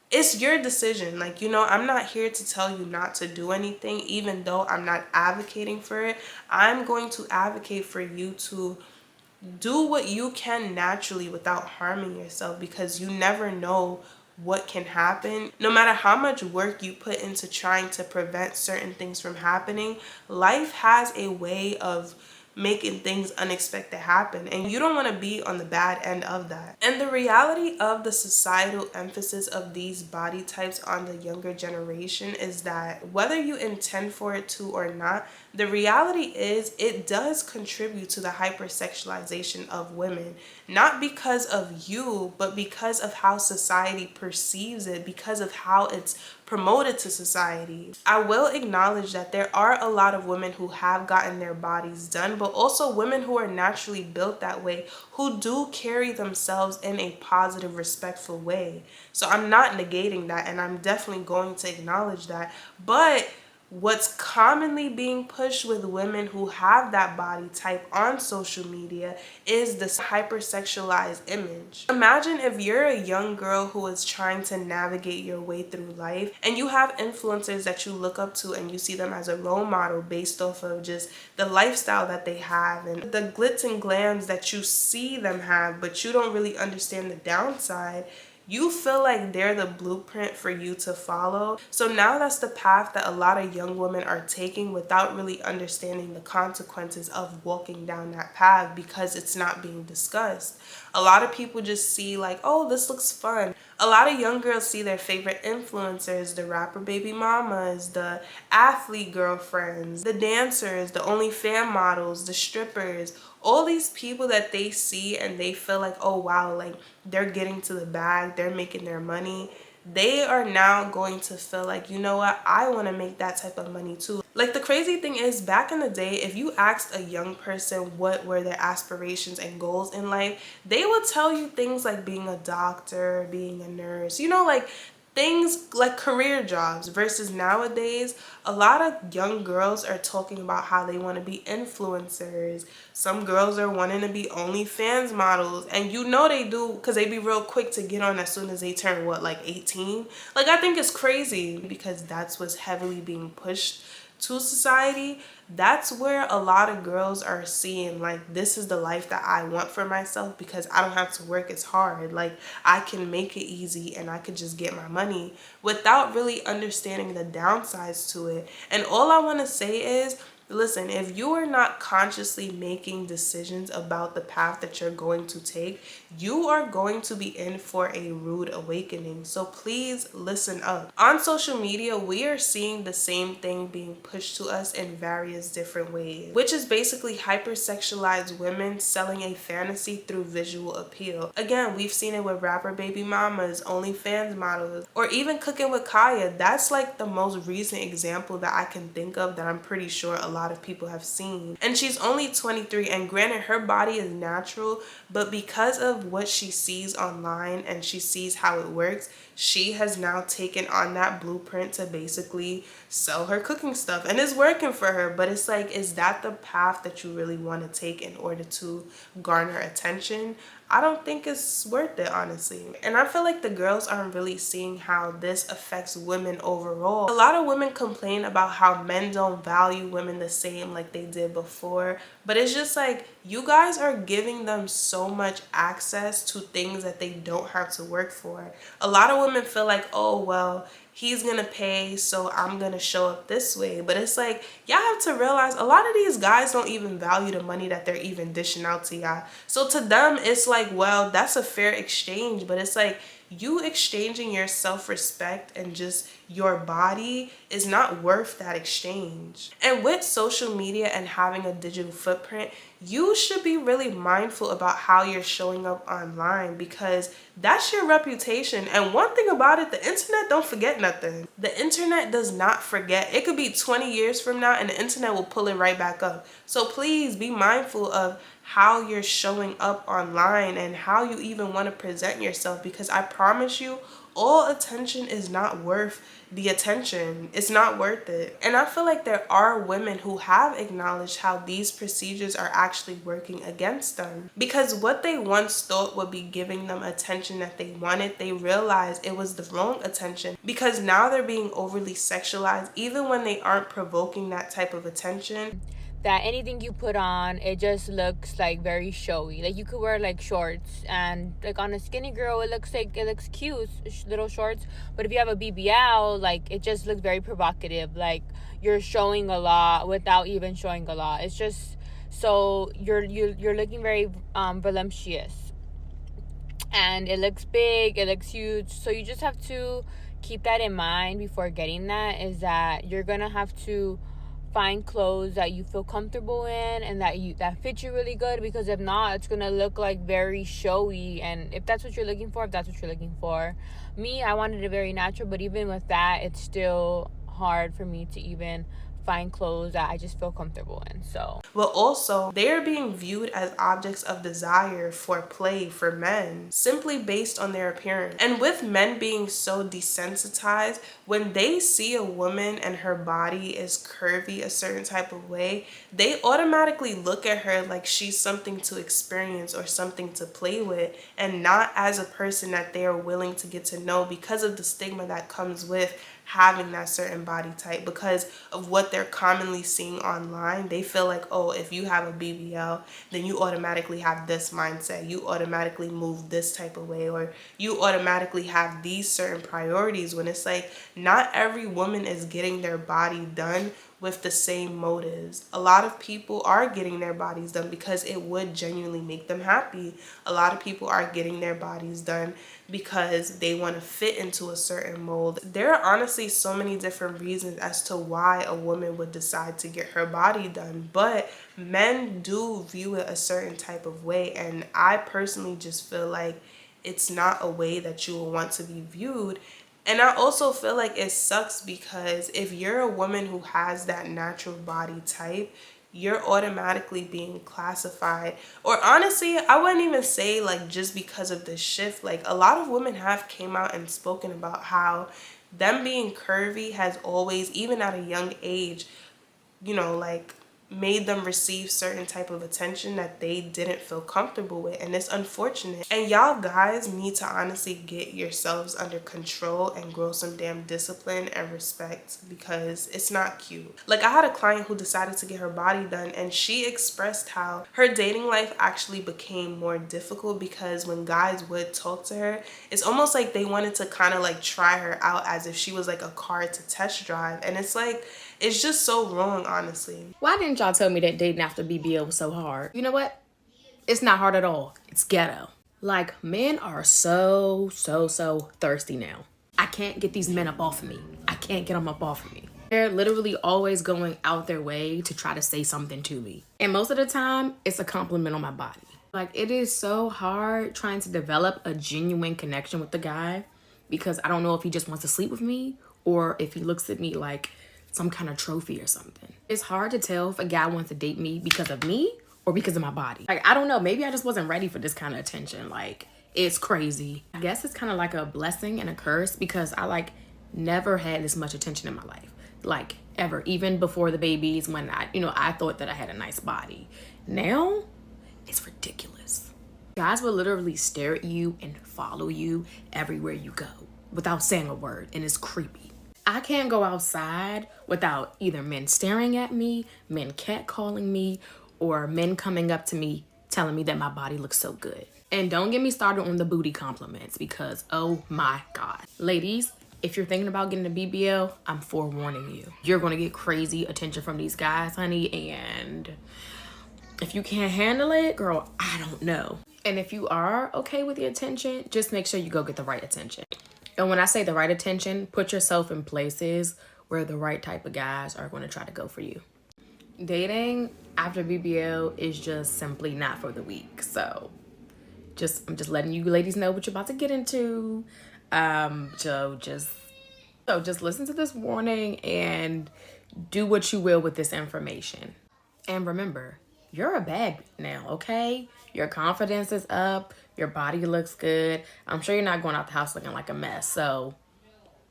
it's your decision. Like, you know, I'm not here to tell you not to do anything, even though I'm not advocating for it. I'm going to advocate for you to do what you can naturally without harming yourself, because you never know what can happen. No matter how much work you put into trying to prevent certain things from happening, life has a way of making things unexpected happen, and you don't want to be on the bad end of that. And the reality of the societal emphasis of these body types on the younger generation is that whether you intend for it to or not, the reality is it does contribute to the hypersexualization of women, not because of you, but because of how society perceives it, because of how it's promoted to society. I will acknowledge that there are a lot of women who have gotten their bodies done, but also women who are naturally built that way, who do carry themselves in a positive, respectful way. So I'm not negating that, and I'm definitely going to acknowledge that. But what's commonly being pushed with women who have that body type on social media is this hypersexualized image. Imagine if you're a young girl who is trying to navigate your way through life, and you have influencers that you look up to and you see them as a role model based off of just the lifestyle that they have and the glitz and glams that you see them have, but you don't really understand the downside. You feel like they're the blueprint for you to follow. So now that's the path that a lot of young women are taking without really understanding the consequences of walking down that path, because it's not being discussed. A lot of people just see like, oh, this looks fun. A lot of young girls see their favorite influencers, the rapper baby mamas, the athlete girlfriends, the dancers, the OnlyFans models, the strippers, all these people that they see and they feel like, oh wow, like they're getting to the bag, they're making their money. They are now going to feel like, you know what, I want to make that type of money too. Like, the crazy thing is, back in the day, if you asked a young person what were their aspirations and goals in life, they would tell you things like being a doctor, being a nurse, you know, like things like career jobs. Versus nowadays, a lot of young girls are talking about how they want to be influencers. Some girls are wanting to be OnlyFans models, and you know they do, because they be real quick to get on as soon as they turn, what, like 18? Like, I think it's crazy, because that's what's heavily being pushed to society. That's where a lot of girls are seeing like, this is the life that I want for myself, because I don't have to work as hard. Like, I can make it easy and I could just get my money, without really understanding the downsides to it. And all I want to say is, listen, if you are not consciously making decisions about the path that you're going to take, you are going to be in for a rude awakening. So please listen up. On social media, we are seeing the same thing being pushed to us in various different ways, which is basically hypersexualized women selling a fantasy through visual appeal. Again, we've seen it with rapper baby mamas, OnlyFans models, or even Cooking with Kaya. That's like the most recent example that I can think of that I'm pretty sure a lot of people have seen. And she's only 23, and granted, her body is natural, but because of what she sees online and she sees how it works, she has now taken on that blueprint to basically sell her cooking stuff, and it's working for her. But it's like, is that the path that you really want to take in order to garner attention? I don't think it's worth it, honestly. And I feel like the girls aren't really seeing how this affects women overall. A lot of women complain about how men don't value women the same like they did before, but it's just like, you guys are giving them so much access to things that they don't have to work for. A lot of women feel like, oh, well, he's gonna pay, so I'm gonna show up this way. But it's like, y'all have to realize a lot of these guys don't even value the money that they're even dishing out to y'all. So to them, it's like, well, that's a fair exchange. But it's like, you exchanging your self-respect and just your body is not worth that exchange. And with social media and having a digital footprint, you should be really mindful about how you're showing up online, because that's your reputation. And one thing about it, the internet don't forget nothing. The internet does not forget. It could be 20 years from now and the internet will pull it right back up. So please be mindful of how you're showing up online and how you even want to present yourself, because I promise you, all attention is not worth the attention. It's not worth it. And I feel like there are women who have acknowledged how these procedures are actually working against them, because what they once thought would be giving them attention that they wanted, they realized it was the wrong attention, because now they're being overly sexualized even when they aren't provoking that type of attention. That anything you put on, it just looks like very showy. Like you could wear like shorts, and like on a skinny girl it looks cute, little shorts. But if you have a BBL, like it just looks very provocative, like you're showing a lot without even showing a lot. It's just, so you're looking very voluptuous, and it looks big, it looks huge. So you just have to keep that in mind before getting that, is that you're gonna have to find clothes that you feel comfortable in and that fit you really good, because if not, it's gonna look like very showy. And if that's what you're looking for, me, I wanted it very natural, but even with that, it's still hard for me to even find clothes that I just feel comfortable in. So, well, also, they're being viewed as objects of desire for play for men, simply based on their appearance. And with men being so desensitized, when they see a woman and her body is curvy a certain type of way, they automatically look at her like she's something to experience or something to play with, and not as a person that they are willing to get to know, because of the stigma that comes with having that certain body type. Because of what they're commonly seeing online, they feel like, oh, if you have a BBL, then you automatically have this mindset, you automatically move this type of way, or you automatically have these certain priorities, when it's like, not every woman is getting their body done with the same motives. A lot of people are getting their bodies done because it would genuinely make them happy. A lot of people are getting their bodies done because they want to fit into a certain mold. There are honestly so many different reasons as to why a woman would decide to get her body done, but men do view it a certain type of way, and I personally just feel like it's not a way that you will want to be viewed. And I also feel like it sucks, because if you're a woman who has that natural body type, you're automatically being classified. Or honestly, I wouldn't even say like just because of this shift. Like, a lot of women have came out and spoken about how them being curvy has always, even at a young age, you know, like made them receive certain type of attention that they didn't feel comfortable with, and it's unfortunate. And y'all guys need to honestly get yourselves under control and grow some damn discipline and respect, because it's not cute. Like, I had a client who decided to get her body done, and she expressed how her dating life actually became more difficult, because when guys would talk to her, it's almost like they wanted to kind of like try her out as if she was like a car to test drive. And it's like, it's just so wrong, honestly. Why didn't y'all tell me that dating after BBL was so hard? You know what? It's not hard at all. It's ghetto. Like, men are so thirsty now. I can't get these men up off of me. I can't get them up off of me. They're literally always going out their way to try to say something to me. And most of the time, it's a compliment on my body. Like, it is so hard trying to develop a genuine connection with the guy, because I don't know if he just wants to sleep with me or if he looks at me like some kind of trophy or something. It's hard to tell if a guy wants to date me because of me or because of my body. Like, I don't know, maybe I just wasn't ready for this kind of attention. Like, it's crazy. I guess it's kind of like a blessing and a curse, because I like never had this much attention in my life, like ever, even before the babies, when I thought that I had a nice body. Now it's ridiculous. Guys will literally stare at you and follow you everywhere you go without saying a word, and it's creepy. I can't go outside without either men staring at me, men catcalling me, or men coming up to me telling me that my body looks so good. And don't get me started on the booty compliments because, oh my God. Ladies, if you're thinking about getting a BBL, I'm forewarning you. You're gonna get crazy attention from these guys, honey, and if you can't handle it, girl, I don't know. And if you are okay with the attention, just make sure you go get the right attention. And when I say the right attention, put yourself in places where the right type of guys are going to try to go for you. Dating after BBL is just simply not for the weak. So I'm just letting you ladies know what you're about to get into. So just listen to this warning and do what you will with this information. And remember, you're a bad now, okay? Your confidence is up. Your body looks good. I'm sure you're not going out the house looking like a mess. So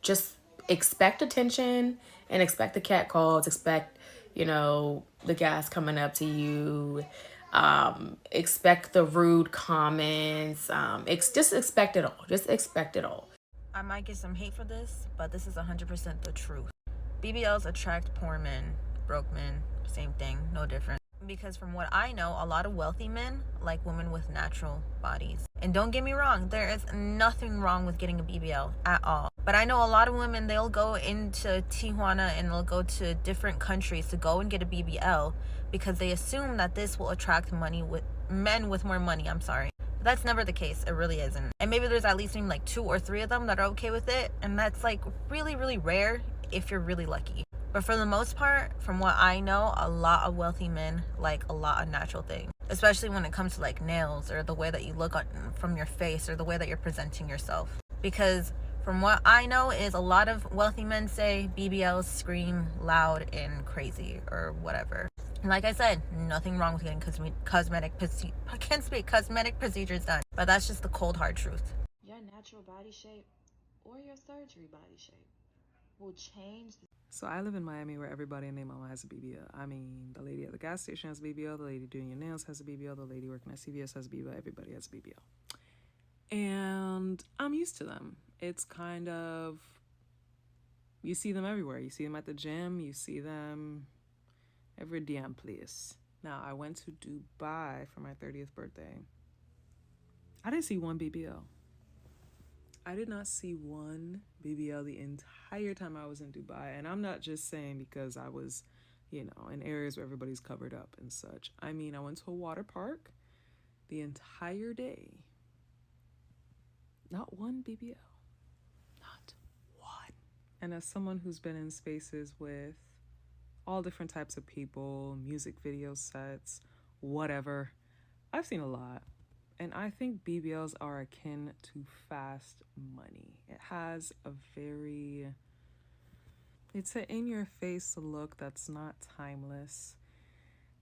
just expect attention and expect the cat calls. Expect, the guys coming up to you. Expect the rude comments. Just expect it all. Just expect it all. I might get some hate for this, but this is 100% the truth. BBLs attract poor men, broke men, same thing, no different. Because from what I know, a lot of wealthy men like women with natural bodies. And don't get me wrong, there is nothing wrong with getting a BBL at all. But I know a lot of women, they'll go into Tijuana and they'll go to different countries to go and get a BBL because they assume that this will attract men with more money, I'm sorry. But that's never the case, it really isn't. And maybe there's at least like 2 or 3 of them that are okay with it, and that's like really, really rare if you're really lucky. But for the most part, from what I know, a lot of wealthy men like a lot of natural things, especially when it comes to like nails or the way that you look from your face or the way that you're presenting yourself. Because from what I know is a lot of wealthy men say BBLs scream loud and crazy or whatever. And like I said, nothing wrong with getting cosmetic procedures done. But that's just the cold hard truth. Your natural body shape or your surgery body shape will change. So I live in Miami where everybody and their mama has a BBL. I mean, the lady at the gas station has a BBL, the lady doing your nails has a BBL, the lady working at CVS has a BBL, everybody has a BBL. And I'm used to them. It's kind of, you see them everywhere. You see them at the gym, you see them every damn place. Now, I went to Dubai for my 30th birthday. I didn't see one BBL. I did not see one BBL the entire time I was in Dubai. And I'm not just saying because I was, in areas where everybody's covered up and such. I mean, I went to a water park the entire day. Not one BBL. Not one. And as someone who's been in spaces with all different types of people, music video sets, whatever, I've seen a lot. And I think BBLs are akin to fast money. It has it's an in-your-face look that's not timeless.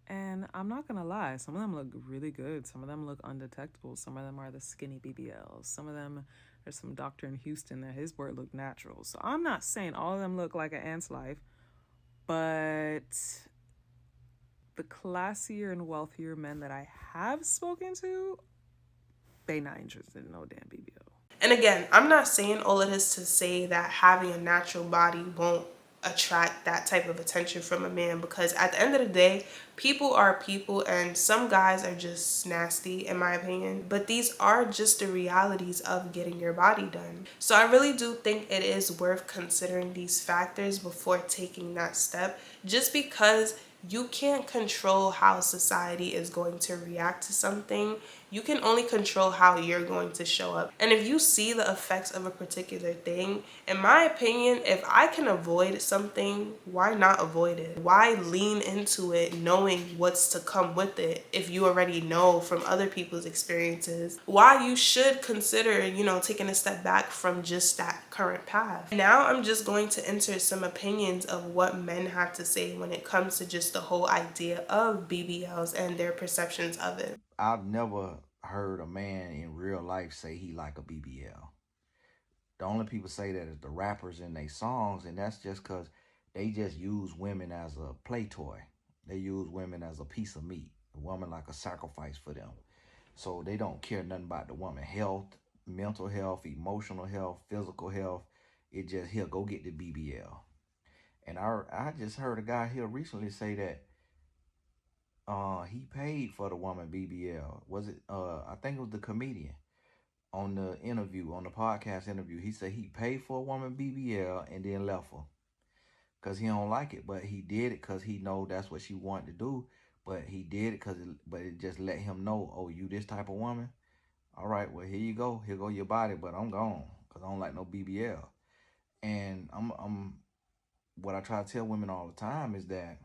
And I'm not gonna lie, some of them look really good. Some of them look undetectable. Some of them are the skinny BBLs. Some of them, there's some doctor in Houston that his word looked natural. So I'm not saying all of them look like an ant's life, but the classier and wealthier men that I have spoken to, they not interested in no damn BBL. And again, I'm not saying all of this to say that having a natural body won't attract that type of attention from a man, because at the end of the day, people are people and some guys are just nasty in my opinion, but these are just the realities of getting your body done. So I really do think it is worth considering these factors before taking that step, just because you can't control how society is going to react to something. You can only control how you're going to show up. And if you see the effects of a particular thing, in my opinion, if I can avoid something, why not avoid it? Why lean into it knowing what's to come with it if you already know from other people's experiences why you should consider, taking a step back from just that current path. Now I'm just going to enter some opinions of what men have to say when it comes to just the whole idea of BBLs and their perceptions of it. I've never heard a man in real life say he like a BBL. The only people say that is the rappers in their songs, and that's just because they just use women as a play toy. They use women as a piece of meat, a woman like a sacrifice for them. So they don't care nothing about the woman health, mental health, emotional health, physical health. It just, here, go get the BBL. And I just heard a guy here recently say that he paid for the woman BBL. Was it I think it was the comedian on the interview, on the podcast interview. He said he paid for a woman BBL and then left her because he don't like it, but he did it because he know that's what she wanted to do. But he did it but it just let him know, oh, you this type of woman. All right, well here you go, here go your body, but I'm gone because I don't like no BBL. And I'm what I try to tell women all the time is that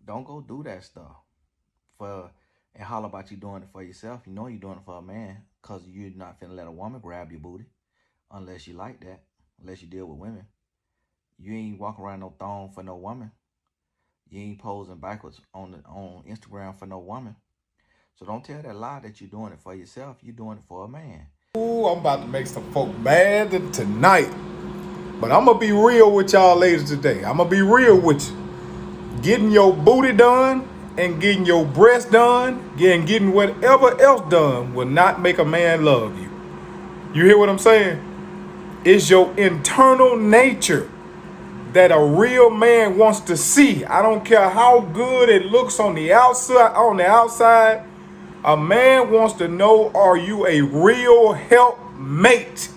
don't go do that stuff for and holler about you doing it for yourself. You know you're doing it for a man because you're not finna let a woman grab your booty unless you like that, unless you deal with women. You ain't walking around no thong for no woman. You ain't posing backwards on Instagram for no woman. So don't tell that lie that you're doing it for yourself. You're doing it for a man. Ooh, I'm about to make some folk mad tonight. But I'm going to be real with y'all ladies today. I'm going to be real with you. Getting your booty done and getting your breast done and getting whatever else done will not make a man love you. You hear what I'm saying? It's your internal nature that a real man wants to see. I don't care how good it looks on the outside. A man wants to know, are you a real helpmate?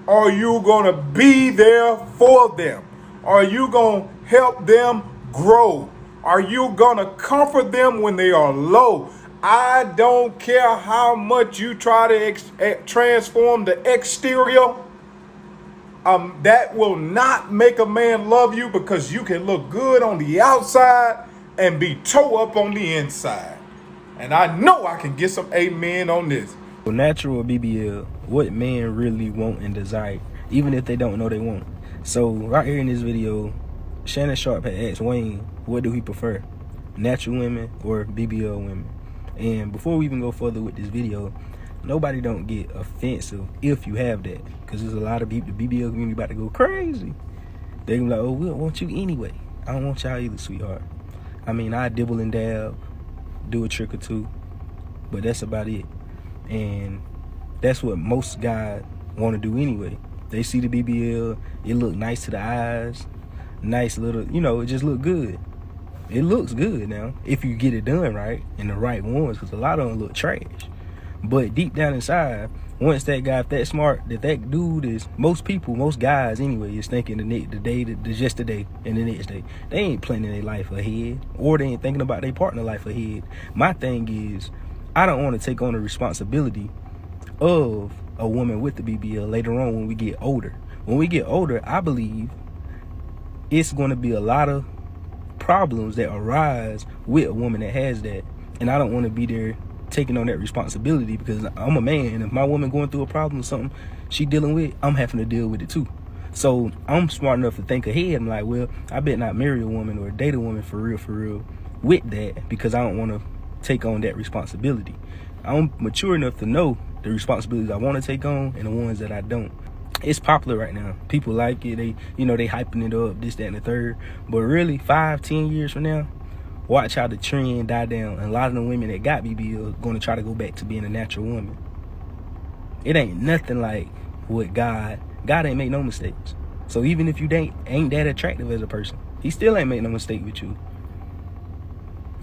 Are you going to be there for them? Are you going to help them grow? Are you going to comfort them when they are low? I don't care how much you try to transform the exterior. That will not make a man love you because you can look good on the outside and be toe up on the inside. And I know I can get some amen on this. Natural or BBL, what men really want and desire, even if they don't know they want. So right here in this video, Shannon Sharp had asked Wayne, what do he prefer, natural women or BBL women? And before we even go further with this video, nobody don't get offensive if you have that, because there's a lot of people, the BBL community about to go crazy. They're gonna be like, oh, we don't want you anyway. I don't want y'all either, sweetheart. I mean, I dibble and dab, do a trick or two, but that's about it. And that's what most guys want to do anyway. They see the BBL, it look nice to the eyes, nice little, it just look good. It looks good now if you get it done right and the right ones, because a lot of them look trash. But deep down inside, once that guy, if that smart, that dude is, most guys anyway, is thinking just the day and the next day. They ain't planning their life ahead, or they ain't thinking about their partner life ahead. My thing is, I don't want to take on the responsibility of a woman with the BBL later on when we get older. When we get older, I believe it's going to be a lot of problems that arise with a woman that has that. And I don't want to be there taking on that responsibility, because I'm a man, and if my woman going through a problem or something she dealing with, I'm having to deal with it too. So I'm smart enough to think ahead. I'm like, well, I better not marry a woman or date a woman for real with that, because I don't want to take on that responsibility. I'm mature enough to know the responsibilities I want to take on and the ones that I don't. It's popular right now. People like it. They hyping it up, this, that, and the third. But really, 5-10 years from now, watch how the trend die down. And a lot of the women that got BBL are going to try to go back to being a natural woman. It ain't nothing like what God ain't make no mistakes. So even if you ain't that attractive as a person, he still ain't make no mistake with you.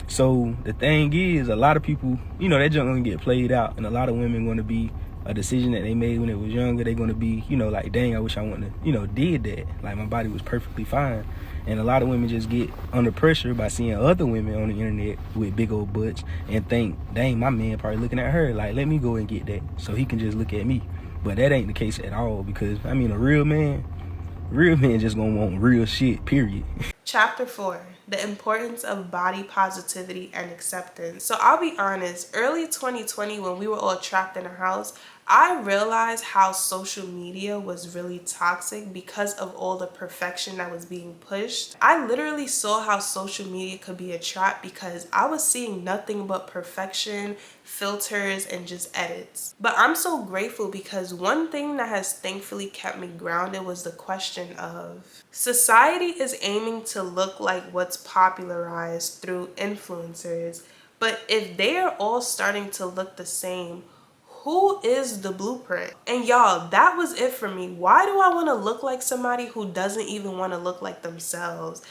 So the thing is, a lot of people, that junk gonna get played out, and a lot of women gonna be a decision that they made when they was younger. They're gonna be, like, dang, I wish I wouldn't have, did that. Like, my body was perfectly fine. And a lot of women just get under pressure by seeing other women on the internet with big old butts and think, dang, my man probably looking at her like, let me go and get that so he can just look at me. But that ain't the case at all, because a real man just gonna want real shit, period. Chapter 4, the importance of body positivity and acceptance. So I'll be honest, early 2020, when we were all trapped in a house, I realized how social media was really toxic because of all the perfection that was being pushed. I literally saw how social media could be a trap because I was seeing nothing but perfection, filters, and just edits. But I'm so grateful because one thing that has thankfully kept me grounded was the question of, society is aiming to look like what's popularized through influencers, but if they are all starting to look the same, who is the blueprint? And y'all, that was it for me. Why do I want to look like somebody who doesn't even want to look like themselves?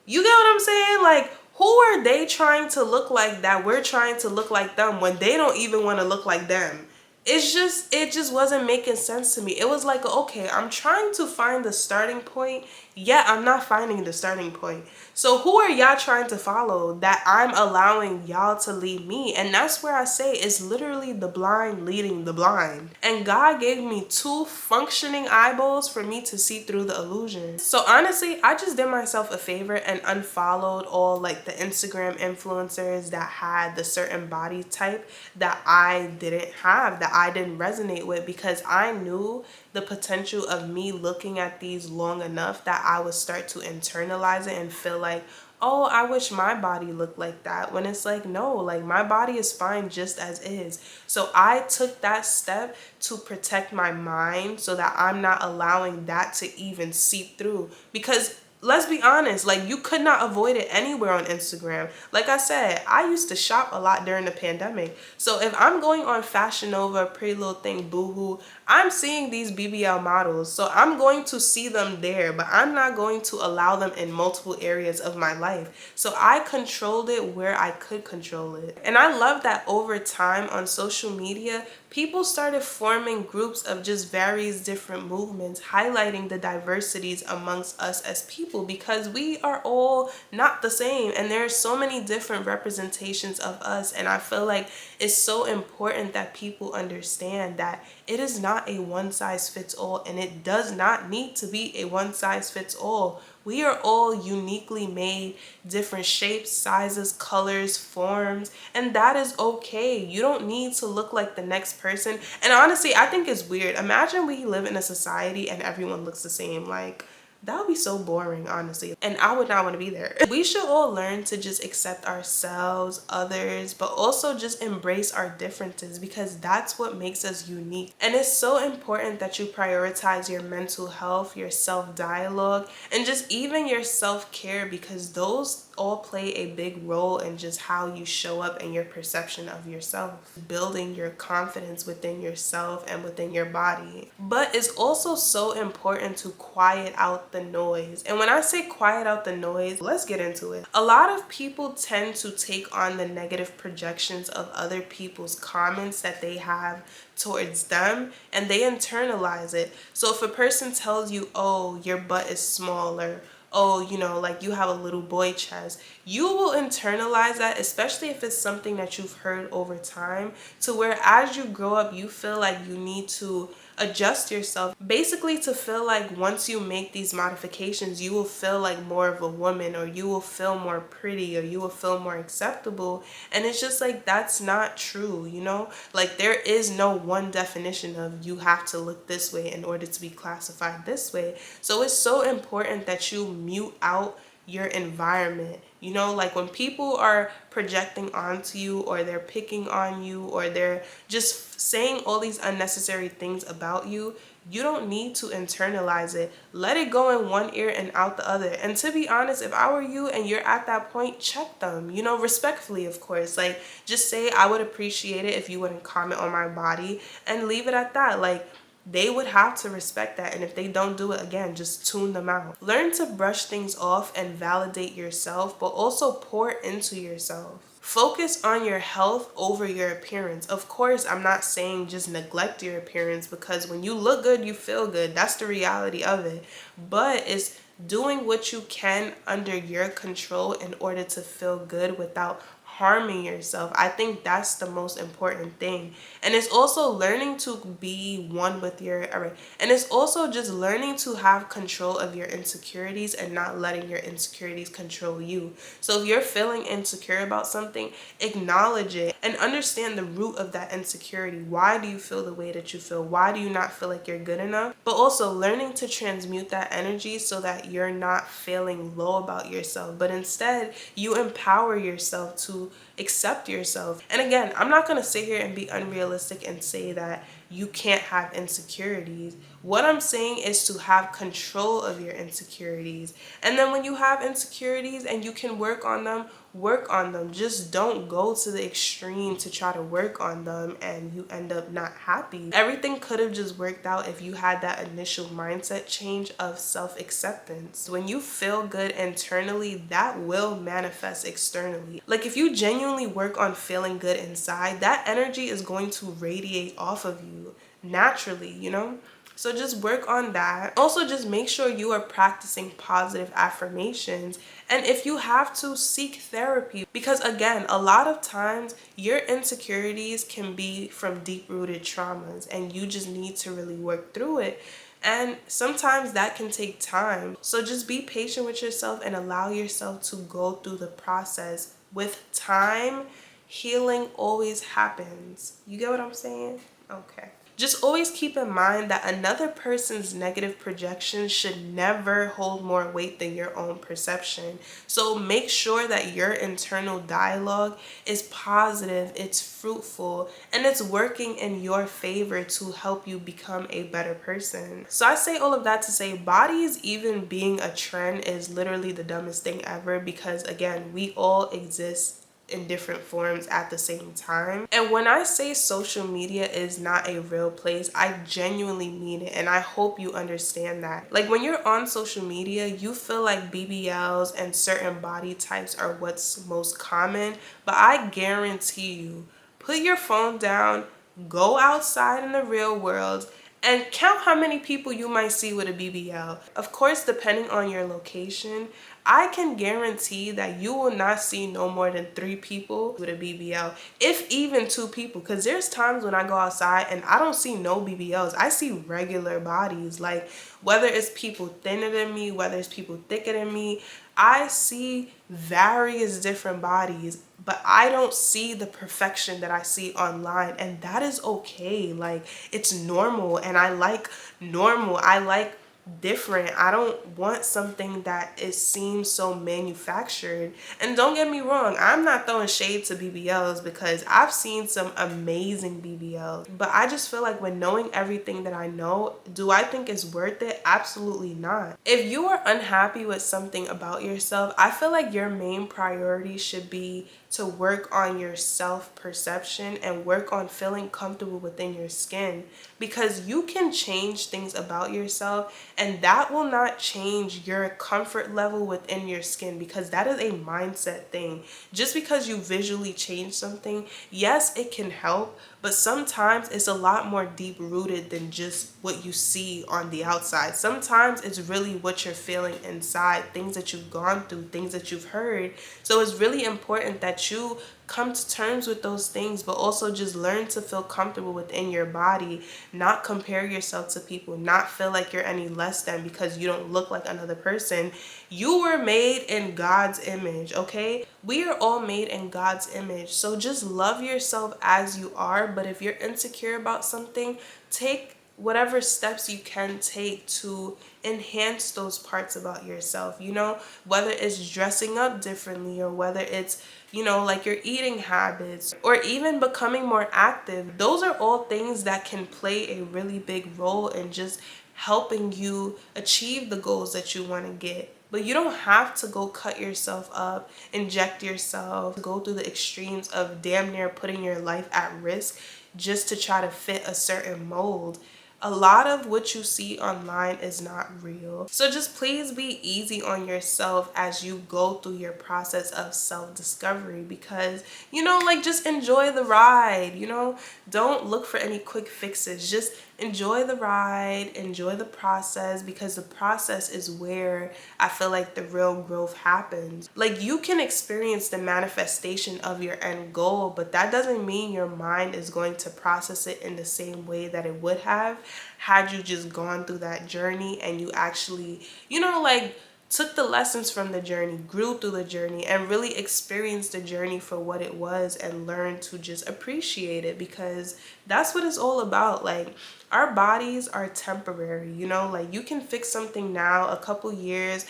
You get what I'm saying? Like, Who are they trying to look like that we're trying to look like them when they don't even want to look like them? It just wasn't making sense to me. It was like, okay, I'm trying to find the starting point, yet I'm not finding the starting point. So who are y'all trying to follow that I'm allowing y'all to lead me? And that's where I say it's literally the blind leading the blind. And God gave me 2 functioning eyeballs for me to see through the illusion. So honestly, I just did myself a favor and unfollowed all like the Instagram influencers that had the certain body type that I didn't have, that I didn't resonate with, because I knew the potential of me looking at these long enough that I would start to internalize it and feel like, oh, I wish my body looked like that, when it's like, no, like my body is fine just as is. So I took that step to protect my mind so that I'm not allowing that to even seep through. Because let's be honest, like you could not avoid it anywhere on Instagram. Like I said, I used to shop a lot during the pandemic. So if I'm going on Fashion Nova, Pretty Little Thing, Boohoo, I'm seeing these BBL models. So I'm going to see them there, but I'm not going to allow them in multiple areas of my life. So I controlled it where I could control it. And I love that over time on social media, people started forming groups of just various different movements, highlighting the diversities amongst us as people, because we are all not the same and there are so many different representations of us. And I feel like it's so important that people understand that it is not a one size fits all, and it does not need to be a one size fits all. We are all uniquely made, different shapes, sizes, colors, forms, and that is okay. You don't need to look like the next person. And honestly, I think it's weird. Imagine we live in a society and everyone looks the same. Like, that would be so boring, honestly. And I would not want to be there. We should all learn to just accept ourselves, others, but also just embrace our differences, because that's what makes us unique. And it's so important that you prioritize your mental health, your self-dialogue, and just even your self-care, because those all play a big role in just how you show up and your perception of yourself, building your confidence within yourself and within your body. But it's also so important to quiet out the noise. And when I say quiet out the noise, let's get into it. A lot of people tend to take on the negative projections of other people's comments that they have towards them, and they internalize it. So if a person tells you, oh, your butt is smaller, oh, you know, like you have a little boy chest, you will internalize that, especially if it's something that you've heard over time, to where as you grow up, you feel like you need to adjust yourself, basically to feel like once you make these modifications, you will feel like more of a woman, or you will feel more pretty, or you will feel more acceptable. And it's just like, that's not true, you know? Like, there is no one definition of you have to look this way in order to be classified this way. So it's so important that you mute out your environment. You know, like when people are projecting onto you, or they're picking on you, or they're just saying all these unnecessary things about you, you don't need to internalize it. Let it go in one ear and out the other. And to be honest, if I were you and you're at that point, check them, you know, respectfully, of course. Like, just say, I would appreciate it if you wouldn't comment on my body, and leave it at that. Like, they would have to respect that. And if they don't do it, again, just tune them out. Learn to brush things off and validate yourself, but also pour into yourself. Focus on your health over your appearance. Of course, I'm not saying just neglect your appearance, because when you look good, you feel good. That's the reality of it. But it's doing what you can under your control in order to feel good without harming yourself. I think that's the most important thing. And it's also learning to be one with and it's also just learning to have control of your insecurities and not letting your insecurities control you. So if you're feeling insecure about something, acknowledge it and understand the root of that insecurity. Why do you feel the way that you feel? Why do you not feel like you're good enough? But also learning to transmute that energy so that you're not feeling low about yourself, but instead you empower yourself to accept yourself. And again, I'm not going to sit here and be unrealistic and say that you can't have insecurities. What I'm saying is to have control of your insecurities. And then when you have insecurities and you can work on them, work on them. Just don't go to the extreme to try to work on them and you end up not happy. Everything could have just worked out if you had that initial mindset change of self-acceptance. When you feel good internally, that will manifest externally. Like if you genuinely work on feeling good inside, that energy is going to radiate off of you naturally, you know? So just work on that. Also, just make sure you are practicing positive affirmations. And if you have to, seek therapy. Because again, a lot of times your insecurities can be from deep-rooted traumas and you just need to really work through it. And sometimes that can take time. So just be patient with yourself and allow yourself to go through the process. With time, healing always happens. You get what I'm saying? Okay. Just always keep in mind that another person's negative projections should never hold more weight than your own perception. So make sure that your internal dialogue is positive, it's fruitful, and it's working in your favor to help you become a better person. So I say all of that to say bodies even being a trend is literally the dumbest thing ever, because again, we all exist in different forms at the same time. And when I say social media is not a real place, I genuinely mean it, and I hope you understand that. Like when you're on social media, you feel like BBLs and certain body types are what's most common, but I guarantee you, put your phone down, go outside in the real world, and count how many people you might see with a BBL. Of course, depending on your location, I can guarantee that you will not see no more than 3 people with a BBL, if even 2 people. Because there's times when I go outside and I don't see no BBLs. I see regular bodies, like whether it's people thinner than me, whether it's people thicker than me, I see various different bodies, but I don't see the perfection that I see online, and that is okay. Like, it's normal, and I like normal. I like different. I don't want something that it seems so manufactured. And don't get me wrong, I'm not throwing shade to BBLs because I've seen some amazing BBLs, but I just feel like when knowing everything that I know, do I think it's worth it? Absolutely not. If you are unhappy with something about yourself, I feel like your main priority should be to work on your self-perception and work on feeling comfortable within your skin, because you can change things about yourself and that will not change your comfort level within your skin, because that is a mindset thing. Just because you visually change something, yes, it can help, but sometimes it's a lot more deep rooted than just what you see on the outside. Sometimes it's really what you're feeling inside, things that you've gone through, things that you've heard. So it's really important that you come to terms with those things, but also just learn to feel comfortable within your body, not compare yourself to people, not feel like you're any less than because you don't look like another person. You were made in God's image, okay? We are all made in God's image. So just love yourself as you are, but if you're insecure about something, take whatever steps you can take to enhance those parts about yourself, you know, whether it's dressing up differently or whether it's, you know, like your eating habits or even becoming more active. Those are all things that can play a really big role in just helping you achieve the goals that you want to get. But you don't have to go cut yourself up, inject yourself, go through the extremes of damn near putting your life at risk just to try to fit a certain mold. A lot of what you see online is not real. So just please be easy on yourself as you go through your process of self-discovery, because, you know, like, just enjoy the ride, you know? Don't look for any quick fixes. Just enjoy the ride, enjoy the process, because the process is where I feel like the real growth happens. Like, you can experience the manifestation of your end goal, but that doesn't mean your mind is going to process it in the same way that it would have had you just gone through that journey and you actually, you know, like, took the lessons from the journey, grew through the journey, and really experienced the journey for what it was and learned to just appreciate it, because that's what it's all about. Like, our bodies are temporary, you know, like, you can fix something now, a couple years,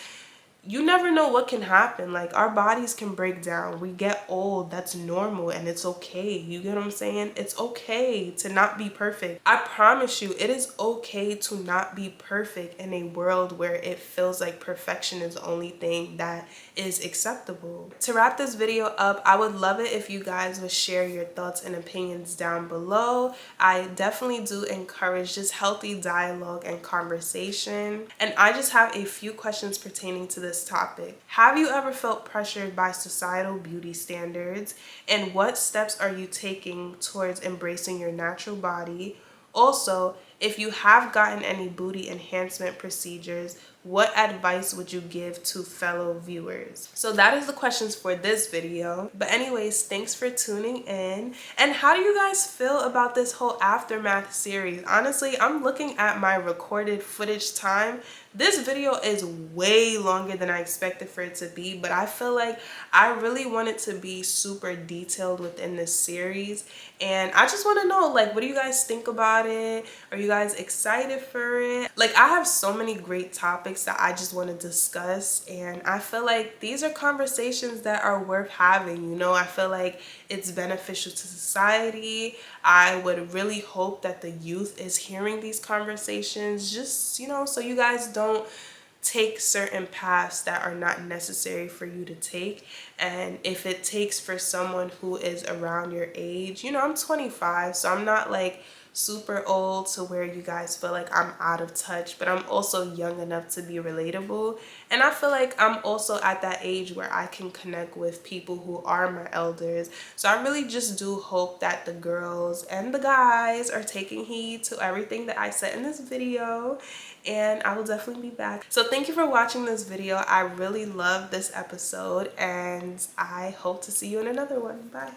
you never know what can happen. Like, our bodies can break down, we get old, that's normal, and it's okay. You get what I'm saying? It's okay to not be perfect. I promise you, it is okay to not be perfect in a world where it feels like perfection is the only thing that is acceptable. To wrap this video up, I would love it if you guys would share your thoughts and opinions down below. I definitely do encourage just healthy dialogue and conversation, and I just have a few questions pertaining to this topic. Have you ever felt pressured by societal beauty standards? And what steps are you taking towards embracing your natural body? Also, if you have gotten any booty enhancement procedures, what advice would you give to fellow viewers? So that is the questions for this video. But anyways, thanks for tuning in. And how do you guys feel about this whole aftermath series? Honestly, I'm looking at my recorded footage time. This video is way longer than I expected for it to be, but I feel like I really want it to be super detailed within this series. And I just want to know, like, what do you guys think about it? Are you guys excited for it? Like, I have so many great topics that I just want to discuss, and I feel like these are conversations that are worth having. You know, I feel like it's beneficial to society. I would really hope that the youth is hearing these conversations, just, you know, so you guys don't take certain paths that are not necessary for you to take. And if it takes for someone who is around your age, you know, I'm 25, so I'm not like super old to where you guys feel like I'm out of touch, but I'm also young enough to be relatable. And I feel like I'm also at that age where I can connect with people who are my elders. So I really just do hope that the girls and the guys are taking heed to everything that I said in this video, and I will definitely be back. So thank you for watching this video. I really love this episode, and I hope to see you in another one. Bye.